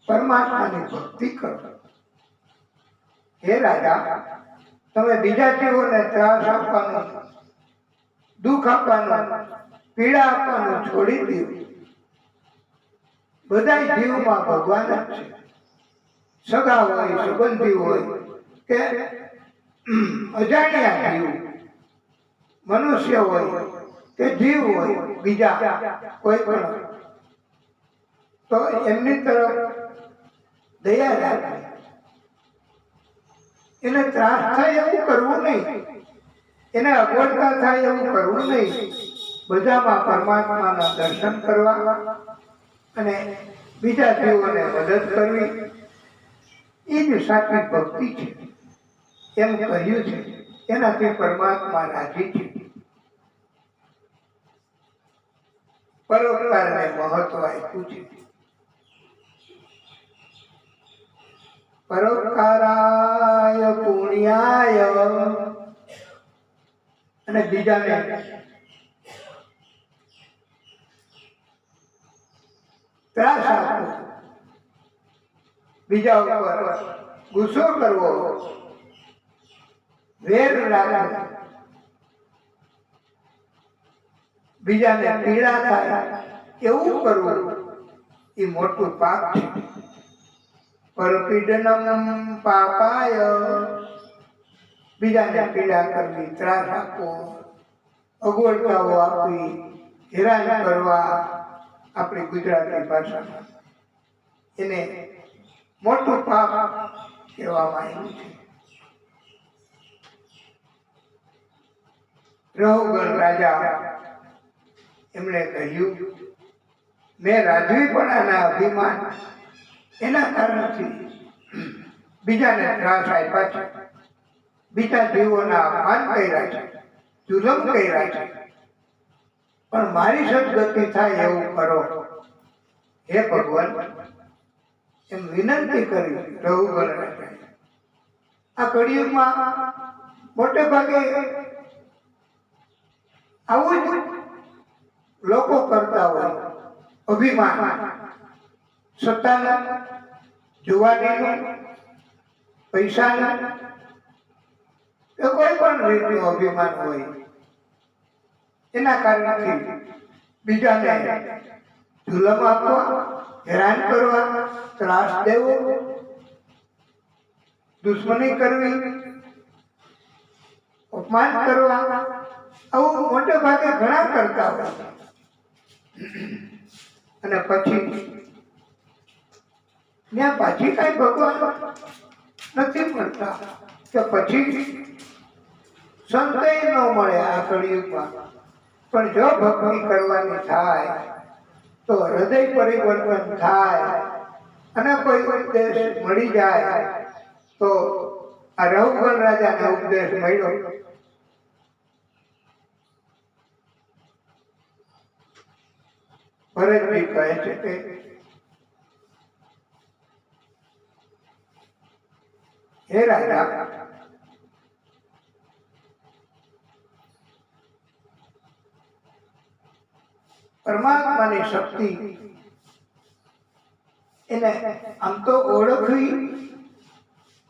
પરમાત્માની ભક્તિ કરો. હે રાજા, તમે બીજા જીવોને ત્રાસ આપવાનું, દુઃખ આપવાનું, પીડા આપવાનું છોડી દો. બધા જીવમાં ભગવાન જ છે. સગા હોય, સંબંધી હોય કે અજાણ્યા જીવ, મનુષ્ય હોય કે જીવ હોય બીજા કોઈ પણ, તો એમની તરફ દયા રાખવી. એને ત્રાસ થાય એવું કરવું નહીં, એને અગવડતા થાય એવું કરવું નહીં. બધામાં પરમાત્માના દર્શન કરવા અને બીજા જીવોને મદદ કરવી, એ જ સાચી ભક્તિ છે એમ કહ્યું છે. એનાથી પરમાત્મા રાજી છે. પરોપકારને મહત્વ આપ્યું છે. પરોપકારાય પુણ્યાય, અને બીજાને ત્રાસ આપવો, બીજા ઉપર ગુસ્સો કરવો, વેર રાખવો, બીજાને પીડા થાય એવું કરવું, એ મોટું પાપ છે. પરપીડનમ પાપાય, બીજાને પીડા કરવી, ત્રાસ આપવો, અગવડતાઓ આપવી, હેરાન કરવા, આપણી ગુજરાતી ભાષામાં એને મોટું પાપ કહેવામાં આવ્યું છે. રઘુગણ રાજા એમણે કહ્યું, મેં રાજવીપણાના અભિમાન એના કારણથી બીજાને ત્રાસ આપ્યા છે, બીજા જીવોના અપમાન કર્યા છે, જુલમ કર્યા છે, પણ મારી સદગતિ થાય એવું કરો હે ભગવાન, એમ વિનંતી કરી રઘુગણ રાજાએ. આ કળિયુગમાં મોટે ભાગે આવું જ લોકો કરતા હોય. અભિમાન, સત્તાનું, જુવાનીનું, પૈસાનું, એ કોઈ પણ રીતનું અભિમાન હોય, એના કારણથી બીજાને જુલમ આપવા, હેરાન કરવા, ત્રાસ દેવો, દુશ્મની કરવી, અપમાન કરવા, આવું મોટે ભાગે ઘણા કરતા હોય. અને પછી ત્યાં પાછી કઈ ભગવાન નથી મળતા કે પછી સંતય ન મળે આ કળિયુગમાં. પણ જો ભક્તિ કરવાની થાય તો હૃદય પરિવર્તન થાય અને કોઈ ઉપદેશ મળી જાય તો આ રઘુગણ રાજાને ઉપદેશ મળ્યો. ભરતજી કહે છે કે હે રાજા, પરમાત્માની શક્તિ એને આમ તો ઓળખવી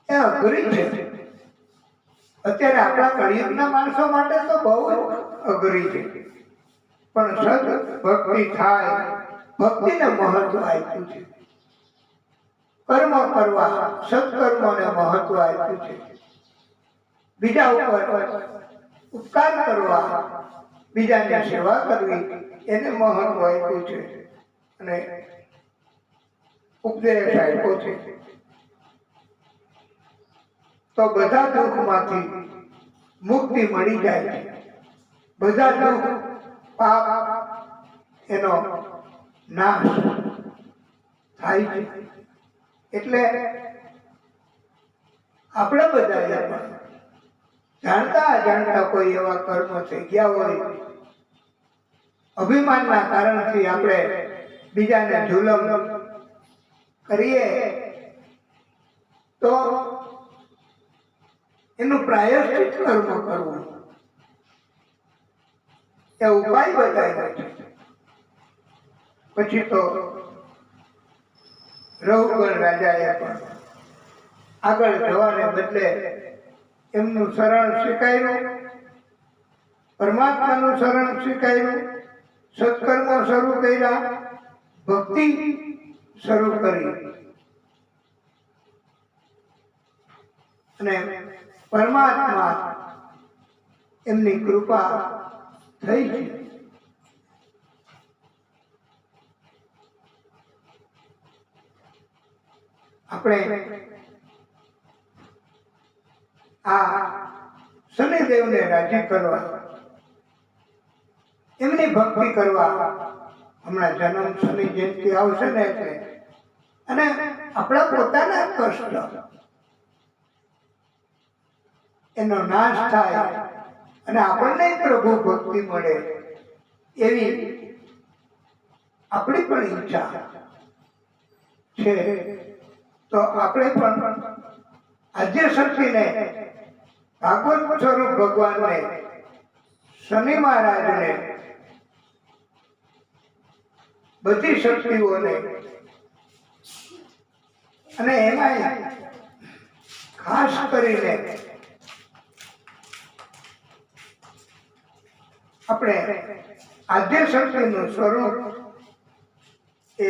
એ અઘરી છે. અત્યારે આપણા કળિયુગના માણસો માટે તો બહુ અઘરી છે. પણ સદ ભક્તિ થાય, ભક્તિને મહત્વ આપ્યું છે. કર્મ કરવા, સત્કર્મને મહત્વ આપ્યું છે. બીજા ઉપર ઉપકાર કરવા, બીજાની સેવા કરવી એને મહત્વ આપ્યું છે અને ઉપદેશ આપ્યો છે. તો બધા દુઃખમાંથી મુક્તિ મળી જાય છે. બધા દુઃખ પાપ એનો નાશ થાય છે. એટલે આપણે બધા જાણતા અજાણતા કોઈ એવા કર્મ થઈ ગયા હોય, અભિમાનના કારણથી આપણે બીજાને જુલમ કરીએ તો એનું પ્રાયશ્ચિત કર્મ કરવું એ ઉપાય બતાવ્યો છે. પછી તો રઘુગણ રાજાએ પણ આગળ જવાને બદલે એમનું શરણ સ્વીકાર્યું, પરમાત્માનું શરણ સ્વીકાર્યું, સત્કર્મો શરૂ કર્યા, ભક્તિ શરૂ કરી અને પરમાત્મા એમની કૃપા થઈ છે. આપણે આ શનિદેવને રાજી કરવા, એમની ભક્તિ કરવા, હમણાં જન્મ શનિ જયંતિ આવશે ને એટલે, અને આપણા પોતાના કષ્ટ એનો નાશ થાય અને આપણને પ્રભુ ભક્તિ મળે એવી આપણી પણ ઈચ્છા છે. તો આપણે પણ આદ્ય શક્તિને, ભાગવત સ્વરૂપ ભગવાનને, શનિ મહારાજને, બધી શક્તિઓને અને એમાં ખાસ કરીને આપણે આદ્ય શક્તિનું સ્વરૂપ એ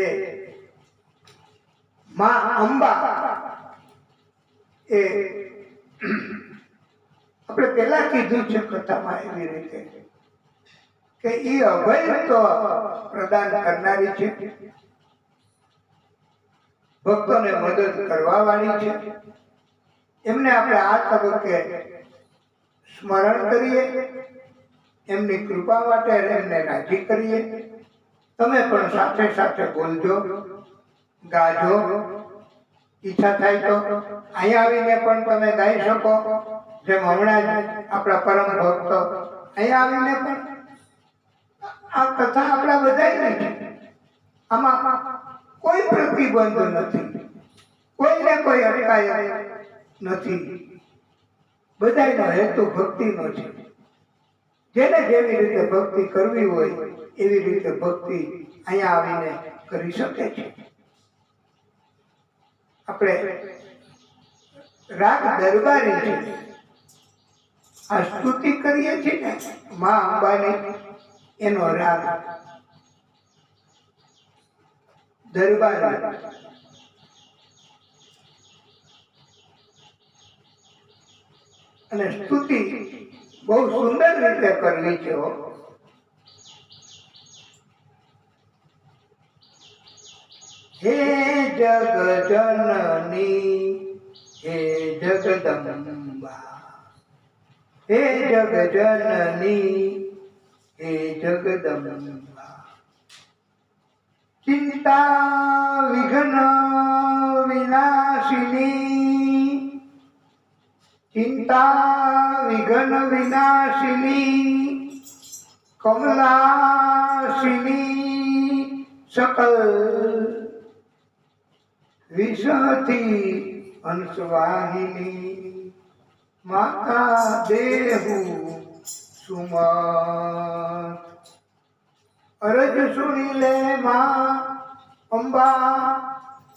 માં અંબા એ આપણે પેલા કીધું છે કથામાં એવી રીતે કે એ અભય તો પ્રદાન કરનારી છે, ભક્તોને મદદ કરવા વાળી છે. એમને આપણે આ તબક્કે સ્મરણ કરીએ, એમની કૃપા માટે એમને રાજી કરીએ. તમે પણ સાથે સાથે બોલજો, ગાજો. ઈચ્છા થાય તો અહીંયા આવીને પણ તમે ગાઈ શકો, જેમ હમણાં જ આપણા પરમ ભક્તો અહીંયા આવીને પણ આ કથા આપણા બધાની છે. આમાં કોઈ પ્રતિબંધ નથી, કોઈને કોઈ અટકાય નથી. બધાનો હેતુ ભક્તિનો છે. જેને જેવી રીતે ભક્તિ કરવી હોય એવી રીતે ભક્તિ અહીંયા આવીને કરી શકે છે. આપણે રાગ દરબારી છે, આ સ્તુતિ કરીએ છીએ ને મા અંબાની, એનો રાગ દરબારી. અને સ્તુતિ બહુ સુંદર રીતે કરવી છે હો. હે જગ જનની હે જગદંબા, હે જગ જનની હે જગદંબા, ચિંતા વિઘ્ન વિનાશિની, ચિંતા વિઘ્ન વિનાશિની, કમલાશિની, સકલ વિષથી અંશવાહિની, માતા દેહુ સુમત. અરજ સુણી લે માં અંબા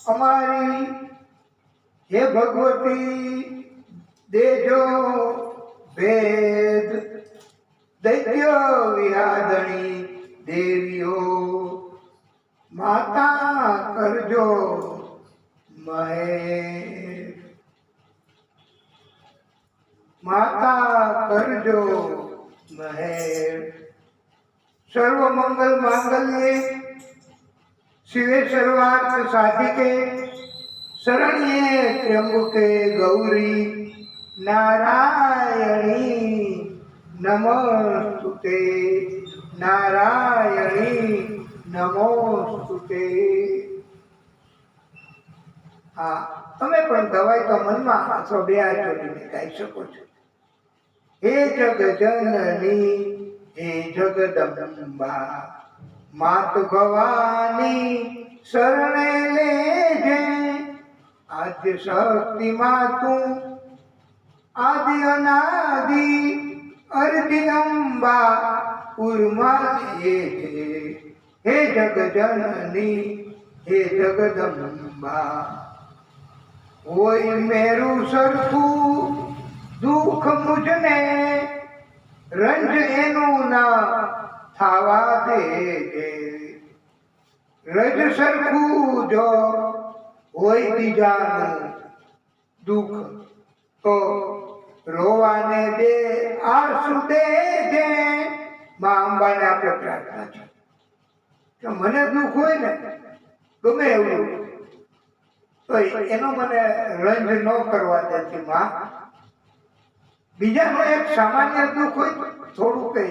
અમારી, હે ભગવતી દેજો ભેદ, દૈત્ય વિહાદણી દેવીઓ માતા કરજો મહેર, માતા કરજો મહેર. સર્વ મંગલ માંગલ્યે શિવે સર્વાર્થ સાધિકે, શરણ્યે ત્ર્યંબકે ગૌરી નારાયણી નમોસ્તુતે, નારાયણી નમોસ્તુતે. હા, તમે પણ ગવાય તો મનમાં અથવા બે હાથ જોડીને ગાઈ શકો છો. હે જગ જનની હે જગદંબા, માત ભવાની શરણે લેજે, આદ્ય શક્તિ માં તું આદિ અનાદિ, અર્ધિ અંબા ઉર્મા લેજે. હે જગ જનની હે જગદંબા, હોય મેરું સરખું દુઃખ મુજને, રંજ એનું ના થાવા દેજે. રજ સરખું જો હોય બીજાનું દુઃખ, તો રોવાને દે આંસુ દેજે. માં અંબાને આપણે પ્રાર્થના છે કે મને દુઃખ હોય ને ગમે એવું, તો એનો મને રંજ ન કરવા દેતી માં. બીજાનો એક સામાન્ય દુઃખ હોય થોડું કઈ,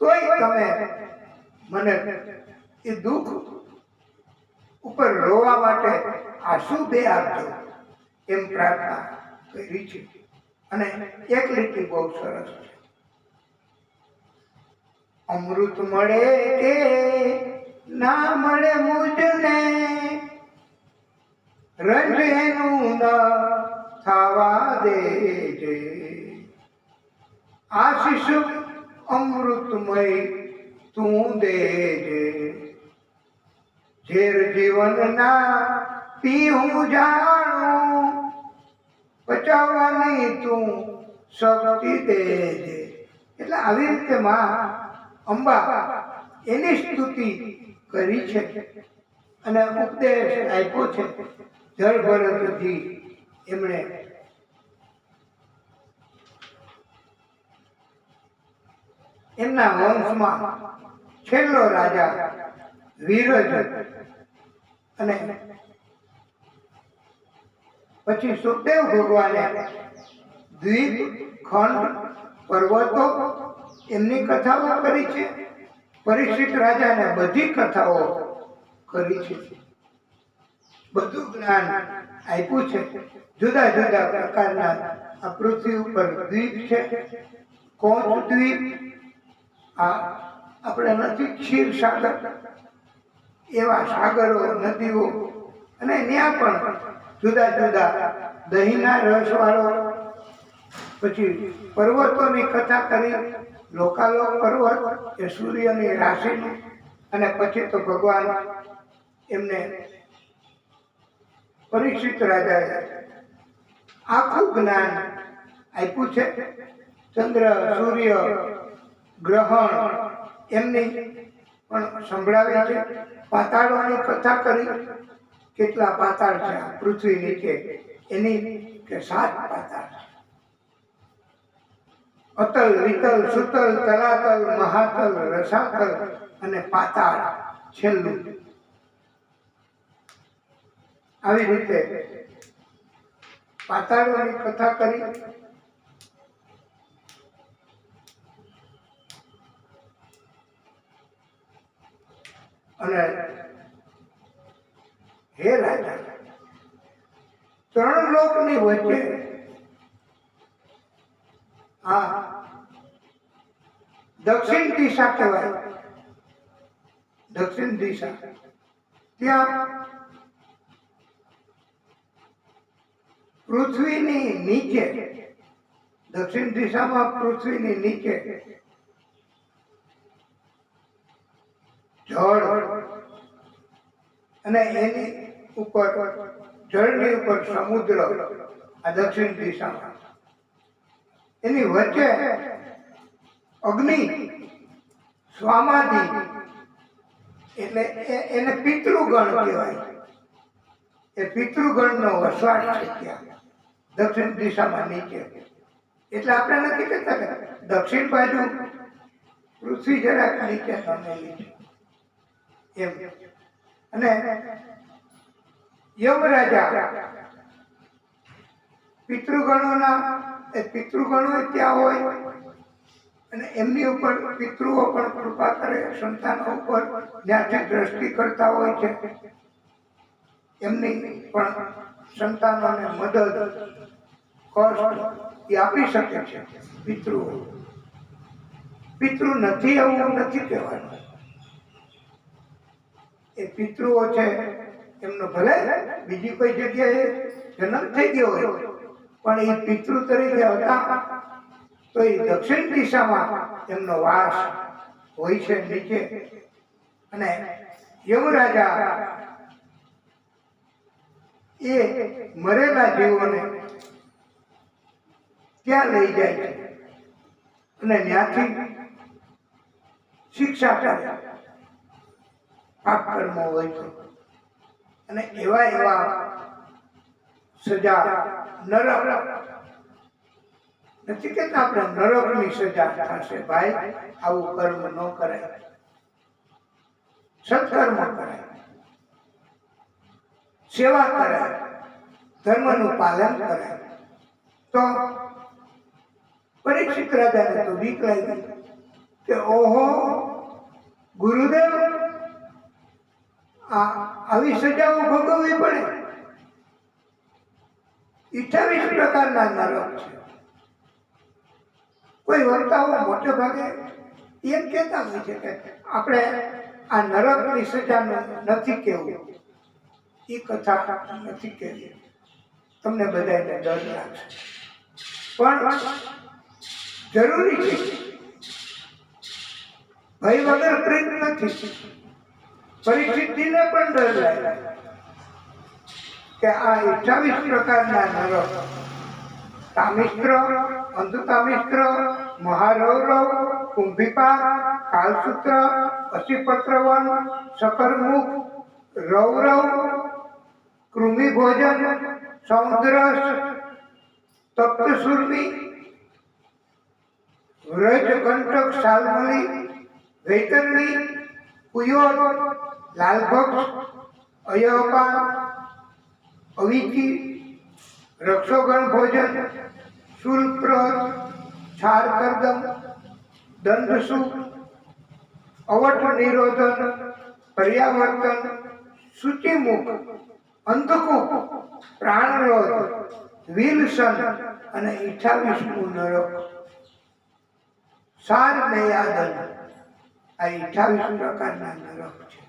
તોય તમે મને એ દુઃખ ઉપર રોવા માટે આંસુ બે આપજો, એમ પ્રાર્થના કરી છે. અને એક લીટી બહુ સરસ છે. અમૃત મળે કે ના મળે મુજને, રંજ એનું ના થાવા દેજે. આશીષ અમૃતમય તું દેજે, ઝેર જીવનના પીવું જાણું, બચાવવાની તું શક્તિ દેજે. એટલે આવી રીતે માં અંબા એની સ્તુતિ કરી છે અને ઉપદેશ આપ્યો છે. જળ ભરતથી એમણે એમના વંશમાં છેલ્લો રાજા વીરજ, અને પછી સુખદેવ ભગવાને દ્વીપ ખંડ પર્વતો એમની કથાઓ કરી છે. પરીક્ષિત રાજાને બધી કથાઓ કરી છે. બધું જ્ઞાન આપ્યું છે. જુદા જુદા પ્રકારના આ પૃથ્વી ઉપર દ્વીપ છે. કોચ દ્વીપ, આ આપણે નથી ક્ષીર સાગર, એવા સાગરો નદીઓ, અને ત્યાં પણ જુદા જુદા દહીંના રસવાળો. પછી પર્વતોની કથા કરી. લોકાલોક પર્વત એ સૂર્યની રાશિનું, અને પછી તો ભગવાન એમને પરીક્ષિત રાજાએ આખું જ્ઞાન આપ્યું છે. ચંદ્ર સૂર્ય ગ્રહણ એમની પણ સંભળાવી છે. પાતાળોની કથા કરી. કેટલા પાતાળ છે પૃથ્વી નીચે, એની કે 7 પાતાળ છે. અતલ, વિતલ, સુતલ, તલાતલ, મહાતલ, રસાતલ અને પાતાળ છેલ્લું. આવી રીતે પાતાળોની કથા કરી. અને હે રાજા, ત્રણ લોકની વચ્ચે આ દક્ષિણ દિશા કહેવાય. દક્ષિણ દિશા ત્યાં પૃથ્વીની નીચે, દક્ષિણ દિશામાં પૃથ્વીની નીચે જળ અને એની ઉપર, જળની ઉપર સમુદ્ર. આ દક્ષિણ દિશામાં એની વચ્ચે અગ્નિ, સ્વામાદિ એટલે એને પિતૃગણ કહેવાય. એ પિતૃગણનો વસવાટ છે ત્યાં દક્ષિણ દિશામાં નીચે. એટલે આપણે નથી કહેતા કે દક્ષિણ બાજુ પૃથ્વી જરાક નીચે નમેલી છે એમ. અને યમરાજા પિતૃગણોના, એ પિતૃગણો ત્યાં હોય અને એમની ઉપર પિતૃઓ પણ કૃપા કરે સંતાનો ઉપર, જ્યાંથી દ્રષ્ટિ કરતા હોય છે એમની પણ સંતાનોને મદદ, કષ્ટ એ આપી શકે છે પિતૃઓ. પિતૃ નથી એવું નથી કહેવાનું. એ પિતૃઓ છે એમનો ભલે બીજી કોઈ જગ્યાએ જન્મ થઈ ગયો હોય પણ એ પિતૃ તરીકે હતા તો એ દક્ષિણ દિશામાં એમનો વાસ હોય છે નીચે. અને યમરાજા એ મરેલા જીવોને ત્યાં લઈ જાય છે અને ત્યાંથી શિક્ષા કરે. પાપ કર્મ હોય છે અને એવા એવા સજા, નરક નથી કહેતા આપણે નરકની સજા થશે ભાઈ, આવું કર્મ ન કરાય, સત્કર્મ કરાય, સેવા કરાય, ધર્મનું પાલન કરાય. તો પરીક્ષિત રાજાને તો બીક લાગી કે ઓહો ગુરુદેવ, આવી સજાઓ ભોગવવી પડે. 28 પ્રકારના નરક છે. કોઈ વક્તાઓ મોટે ભાગે એમ કહેતા હોય છે કે આપણે આ નરકની સજાનું નથી કહેવું, એ કથા નથી કહેવી, તમને બધાને ડર લાગશે. પણ જરૂરી છે. ભય વગર પ્રેમ નથી. પરિસ્થિતિને પણ ડર લાગે કે આ 28 પ્રકારના નરક, તામિસ્ત્ર, અંધતામિસ્ત્ર, મહારૌરવ, કુંભીપાક, કાલસૂત્ર, અસિપત્રવન, શકરમુખ, રૌરવ, કૃમિભોજન, સૌંદરસ, તપ્તસુર્મી, વ્રજકંટક, શાલ્મલી, વૈતરણી, કુયોર, લાલભક્ષ, અયપાન, અવિકી, રક્ષોગણ ભોજન, શૂલપ્રદ, છારકર્દમ, દંડસુખ, અવટ નિરોધન, પર્યાવર્તન, શુચિમુખ, અંધકુખ, પ્રાણરોધ, વિલસન અને 28મું નરક સાર મેયાદન. આ 28 પ્રકારના નરક છે.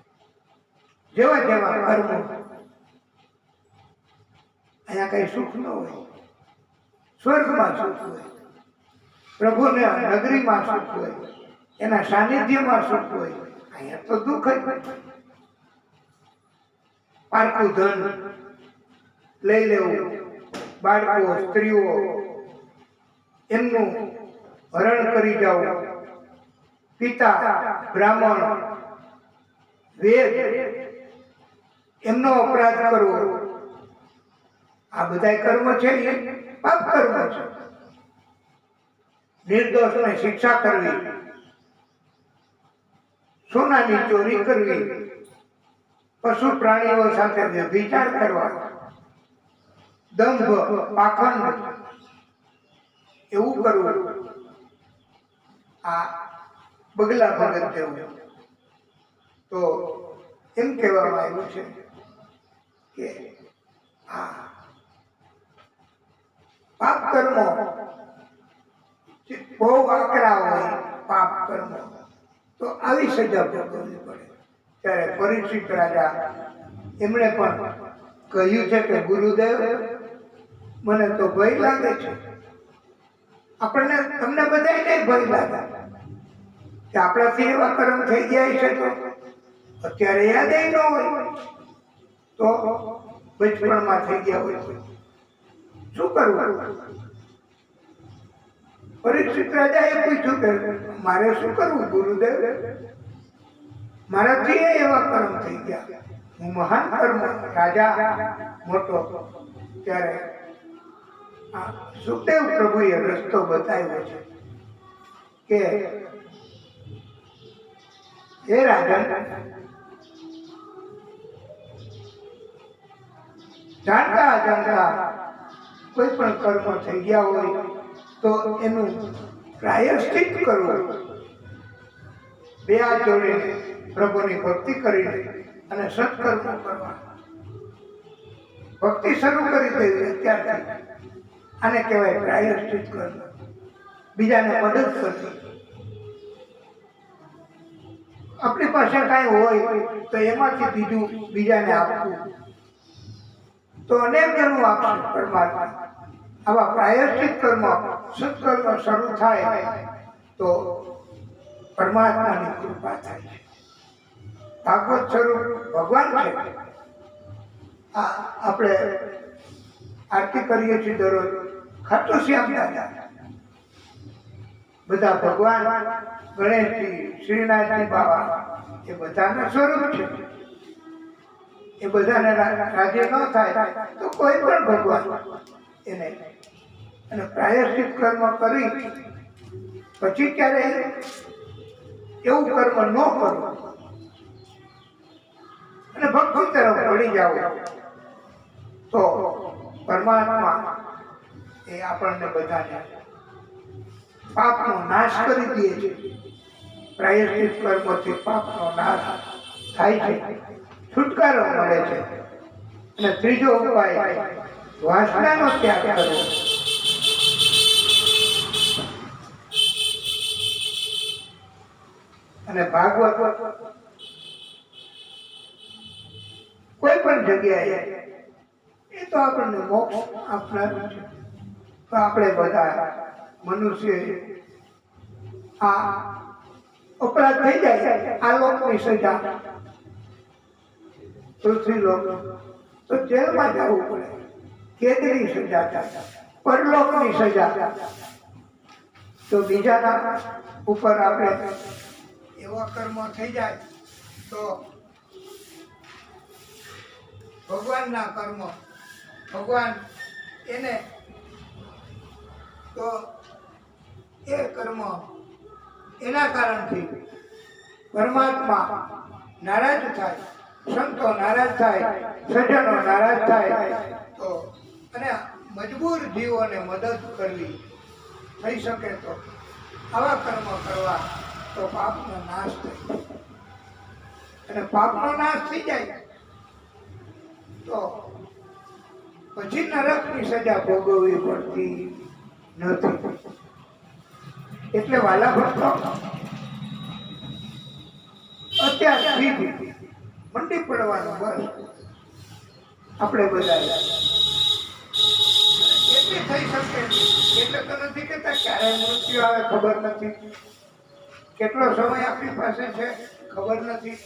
જેવા જેવા કર્મો, અહીંયા કઈ સુખ ન હોય, સ્વર્ગમાં સુખ હોય, પ્રભુને નગરીમાં સુખ હોય, એના સાનિધ્યમાં સુખ હોય. અહીંયા તો દુઃખ જ. પારકું ધન લઈ લેવું, બાળકો, સ્ત્રીઓ એમનું હરણ કરી જવું, પિતા બ્રાહ્મણ, વેદ એમનો અપરાધ કરવો, આ બધા કર્મ છે એ પાપ કર્મ છે. નિર્દોષને શિક્ષા કરવી, સોનાની ચોરી કરવી, પશુ પ્રાણીઓ સાથે વ્યભિચાર કરવા, દંભ, પાખંડ એવું કરવું, આ બગલા ભગત જેવું. તો એમ કહેવામાં આવ્યું છે કે આ પાપ કર્મો બહુ આકરા હોય, પાપ કર્મો તો આવી સજા ભોગવવી પડે. ત્યારે પરીક્ષિત રાજા એમણે પણ કહ્યું છે કે ગુરુદેવ, મને તો ભય લાગે છે. આપણને તમને બધાને ભય લાગે કે આપણાથી એવા કર્મ થઈ જાય છે તો અત્યારે યાદ ન હોય તો બચપણમાં થઈ ગયા હોય શું કરવું? પરીક્ષિત રાજાએ પૂછ્યું કે મારે શું કરવું ગુરુદેવ? મારાથી એવા કર્મ થઈ ગયા, હું મહાન કર્મ રાજા મોટો. ત્યારે સુખદેવ પ્રભુએ રસ્તો બતાવ્યો છે કે હે રાજન, જાણતા અજાણતા કોઈ પણ કર્મ થઈ ગયા હોય તો એનું પ્રાયશ્ચિત કરવું. બે હાથ જોડીને પ્રભુની ભક્તિ કરીને અને સત્કર્મ કરવા. ભક્તિ શરૂ કરી દેવી અત્યારથી. આને કહેવાય પ્રાયશ્ચિત કરવું, બીજાને મદદ કરવી. આપણી પાસે કાંઈ હોય તો એમાંથી બીજું બીજાને આપવું તો અનેક ગણું આપશે પરમાત્મા. આવા પ્રાયશ્ચિત કર્મ, સત્કર્મ શરૂ થાય તો પરમાત્માની કૃપા થાય છે. ભાગવત સ્વરૂપ ભગવાન છે. આપણે આરતી કરીએ છીએ દરરોજ, ખાટુ શ્યામ દાદા, બધા ભગવાન, ગણેશજી, શ્રીનાથજી બાબા એ બધાના સ્વરૂપ છે. એ બધાને રાજ્ય ન થાય તો કોઈ પણ ભગવાન એને અને પ્રાયશ્ચિત કર્મ કરી પછી ક્યારે એવું કર્મ ન કરવું અને ભક્તિ તરફ વળી જાવ તો પરમાત્મા એ આપણને બધાને પાપનો નાશ કરી દે છે. પ્રાયશ્ચિત કર્મથી પાપનો નાશ થાય છે, છુટકારો મળે છે. અને ત્રીજો ઉપાય વાસનાનો ત્યાગ કરવો. અને ભાગવત કોઈ પણ જગ્યાએ એ તો આપણને મોક્ષ આપનારું છે. તો આપણે બધા મનુષ્ય આ અપરાધ થઈ જાય, આ લોકની સજા, પૃથ્વી લોક તો જેલમાં જવું પડે, કેદની સજા થાય, પરલોકની સજા. તો બીજાના ઉપર આપણે એવા કર્મ થઈ જાય તો ભગવાનના કર્મ, ભગવાન એને તો એ કર્મ એના કારણથી પરમાત્મા નારાજ થાય, સંતો નારાજ થાય, સજ્જનો નારાજ થાય. તો અને મજબૂર જીવોને મદદ કરવી થઈ શકે તો આવા કર્મ કરવા તો પાપનો નાશ થાય. અને પાપનો નાશ થઈ જાય તો પછી નરકની સજા ભોગવવી પડતી નથી. એટલે વાલા ભક્તો, અત્યારથી મંડી પડવાનું બસ. આપણે બધા એટલી થઈ શકે એટલે તો નથી કેતા ક્યારે મૃત્યુ આવે ખબર નથી, કેટલો સમય આપણી પાસે છે ખબર નથી.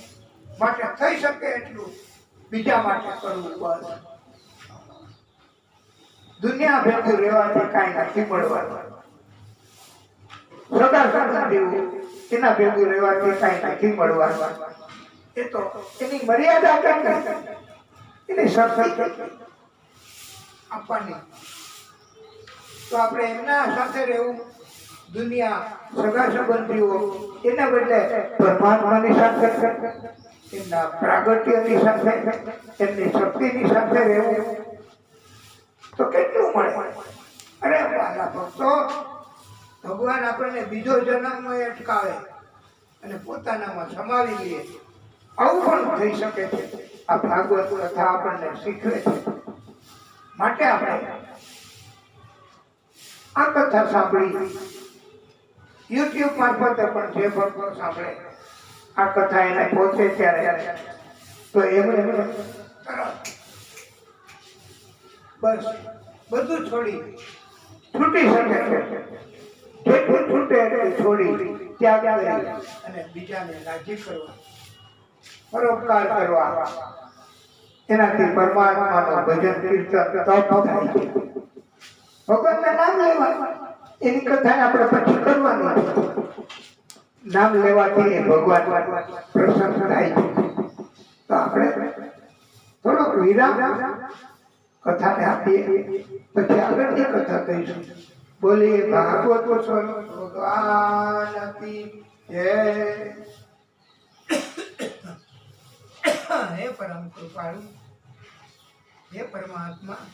માટે થઈ શકે એટલું બીજા માટે કરવું બસ. દુનિયા ભેગું રહેવાથી કાંઈ નથી મળવાનું. સગા સંબંધીઓ એના ભેગું રહેવાથી કાંઈ નથી મળવાનું. એ તો એની મર્યાદા કરતા એની શક્તિ આપવાની. તો આપણે એમના સાથે રહેવું દુનિયા સગા સંબંધીઓ એના બદલે પરમાત્માની સાથે એમના પ્રાગટ્યની સાથે એમની શક્તિની સાથે રહેવું તો કેટલું મળે. અરે મારા ભક્તો, ભગવાન આપણને બીજો જન્મ અટકાવે અને પોતાનામાં સમાવી લે, આવું પણ થઈ શકે છે. આ ભાગવત કથા આપણને શીખવે છે. માટે આપણે આ કથા સાંભળી યુટ્યુબ મારફતે પણ જે ભક્તો સાંભળે આ કથા એને પહોંચે ત્યારે તો એમને તરત બસ બધું છોડી છૂટી શકે છે. જેટલું છૂટે એટલું છોડી ત્યાગ કરી અને બીજાને રાજી કરવા, પરોપકાર કરવા, એનાથી પરમાત્માનો ભજન કીર્તન તપ થાય છે. ભગવાનના નામ લેવા, એની કથા આપણે પછી કરવાની. નામ લેવાથી ભગવાન પ્રસન્ન થાય છે. તો આપણે થોડોક વિરામ કથાને આપીએ, પછી આગળની કથા કહીશું. બોલીએ ભાગવત સ્વરૂપ ભગવાન કી જય. હે પરમ કૃપાળુ, હે પરમાત્મા,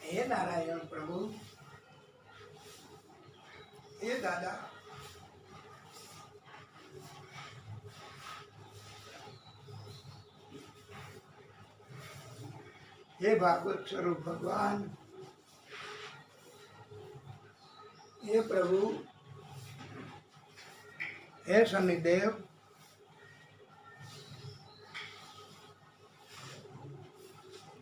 હે નારાયણ પ્રભુ, હે દાદા, હે ભાગવત સ્વરૂપ ભગવાન, હે પ્રભુ, હે શનિદેવ,